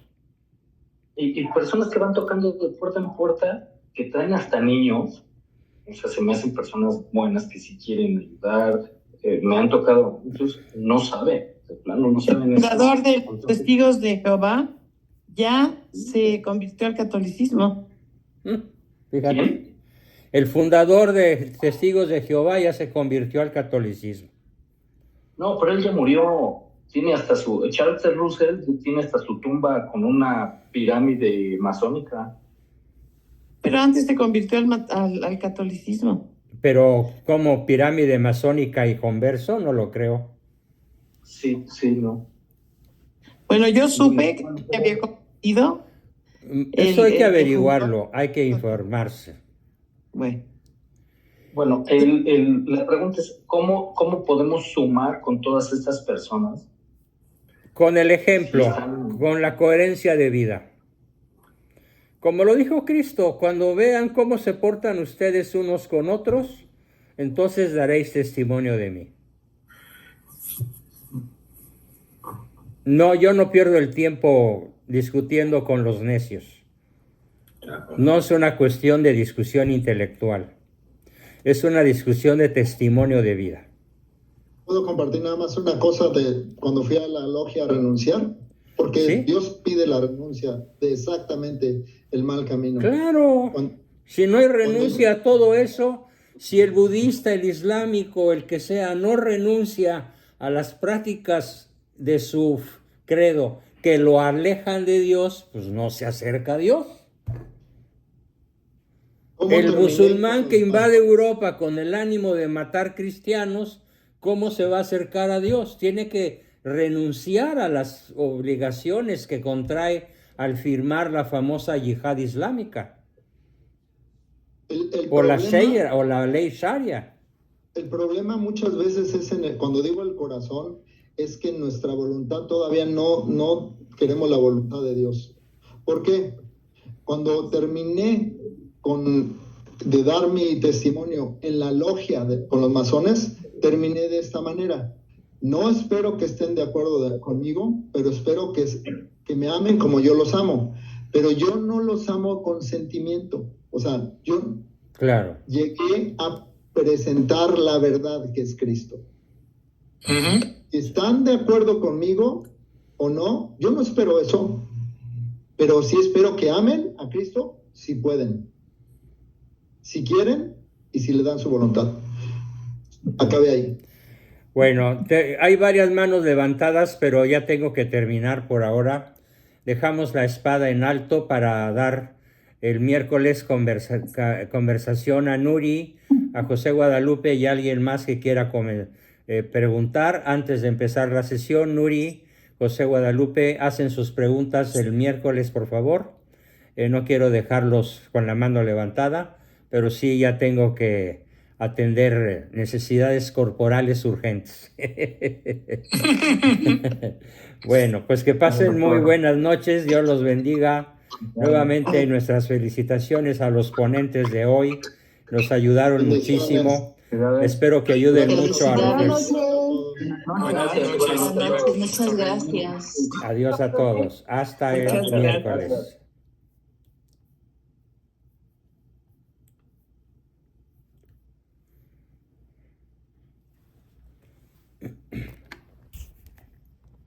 Y personas que van tocando de puerta en puerta, que traen hasta niños, o sea, se me hacen personas buenas que sí quieren ayudar, me han tocado, entonces no sabe, de plano no saben. El fundador de Testigos de Jehová ya se convirtió al catolicismo. Fíjate. ¿Quién? El fundador de Testigos de Jehová ya se convirtió al catolicismo. No, pero él ya murió. Tiene hasta Charles Russell tiene hasta su tumba con una pirámide masónica. Pero antes se convirtió al catolicismo. Pero como pirámide masónica y converso, no lo creo. Sí, sí, no. Bueno, yo supe que se había convertido. Eso hay que averiguarlo, hay que informarse. Bueno, la pregunta es, ¿cómo podemos sumar con todas estas personas? Con el ejemplo, con la coherencia de vida. Como lo dijo Cristo, cuando vean cómo se portan ustedes unos con otros, entonces daréis testimonio de mí. No, yo no pierdo el tiempo discutiendo con los necios. No es una cuestión de discusión intelectual. Es una discusión de testimonio de vida. ¿Puedo compartir nada más una cosa de cuando fui a la logia a renunciar? Porque ¿sí? Dios pide la renuncia de exactamente el mal camino. Claro. Si no hay renuncia a todo eso, si el budista, el islámico, el que sea, no renuncia a las prácticas de su credo que lo alejan de Dios, pues no se acerca a Dios. El musulmán que invade Europa con el ánimo de matar cristianos, ¿cómo se va a acercar a Dios? Tiene que renunciar a las obligaciones que contrae al firmar la famosa yihad islámica. O la ley Sharia. El problema muchas veces es, cuando digo el corazón, es que nuestra voluntad todavía no queremos la voluntad de Dios. ¿Por qué? Cuando terminé de dar mi testimonio en la logia con los masones, terminé de esta manera. No espero que estén de acuerdo conmigo, pero espero que me amen como yo los amo. Pero yo no los amo con sentimiento. O sea, yo llegué a presentar la verdad que es Cristo. ¿Están de acuerdo conmigo o no? Yo no espero eso. Pero sí espero que amen a Cristo si pueden. Si quieren y si le dan su voluntad. Acabé ahí. Bueno, hay varias manos levantadas, pero ya tengo que terminar por ahora. Dejamos la espada en alto para dar el miércoles conversación a Nuri, a José Guadalupe y a alguien más que quiera preguntar. Antes de empezar la sesión, Nuri, José Guadalupe, hacen sus preguntas el miércoles, por favor. No quiero dejarlos con la mano levantada, pero sí ya tengo que atender necesidades corporales urgentes. Bueno, pues que pasen muy buenas noches, Dios los bendiga. Nuevamente nuestras felicitaciones a los ponentes de hoy, nos ayudaron muchísimo. Espero que ayuden mucho a los... Buenas noches. Muchas gracias. Adiós a todos, hasta el miércoles.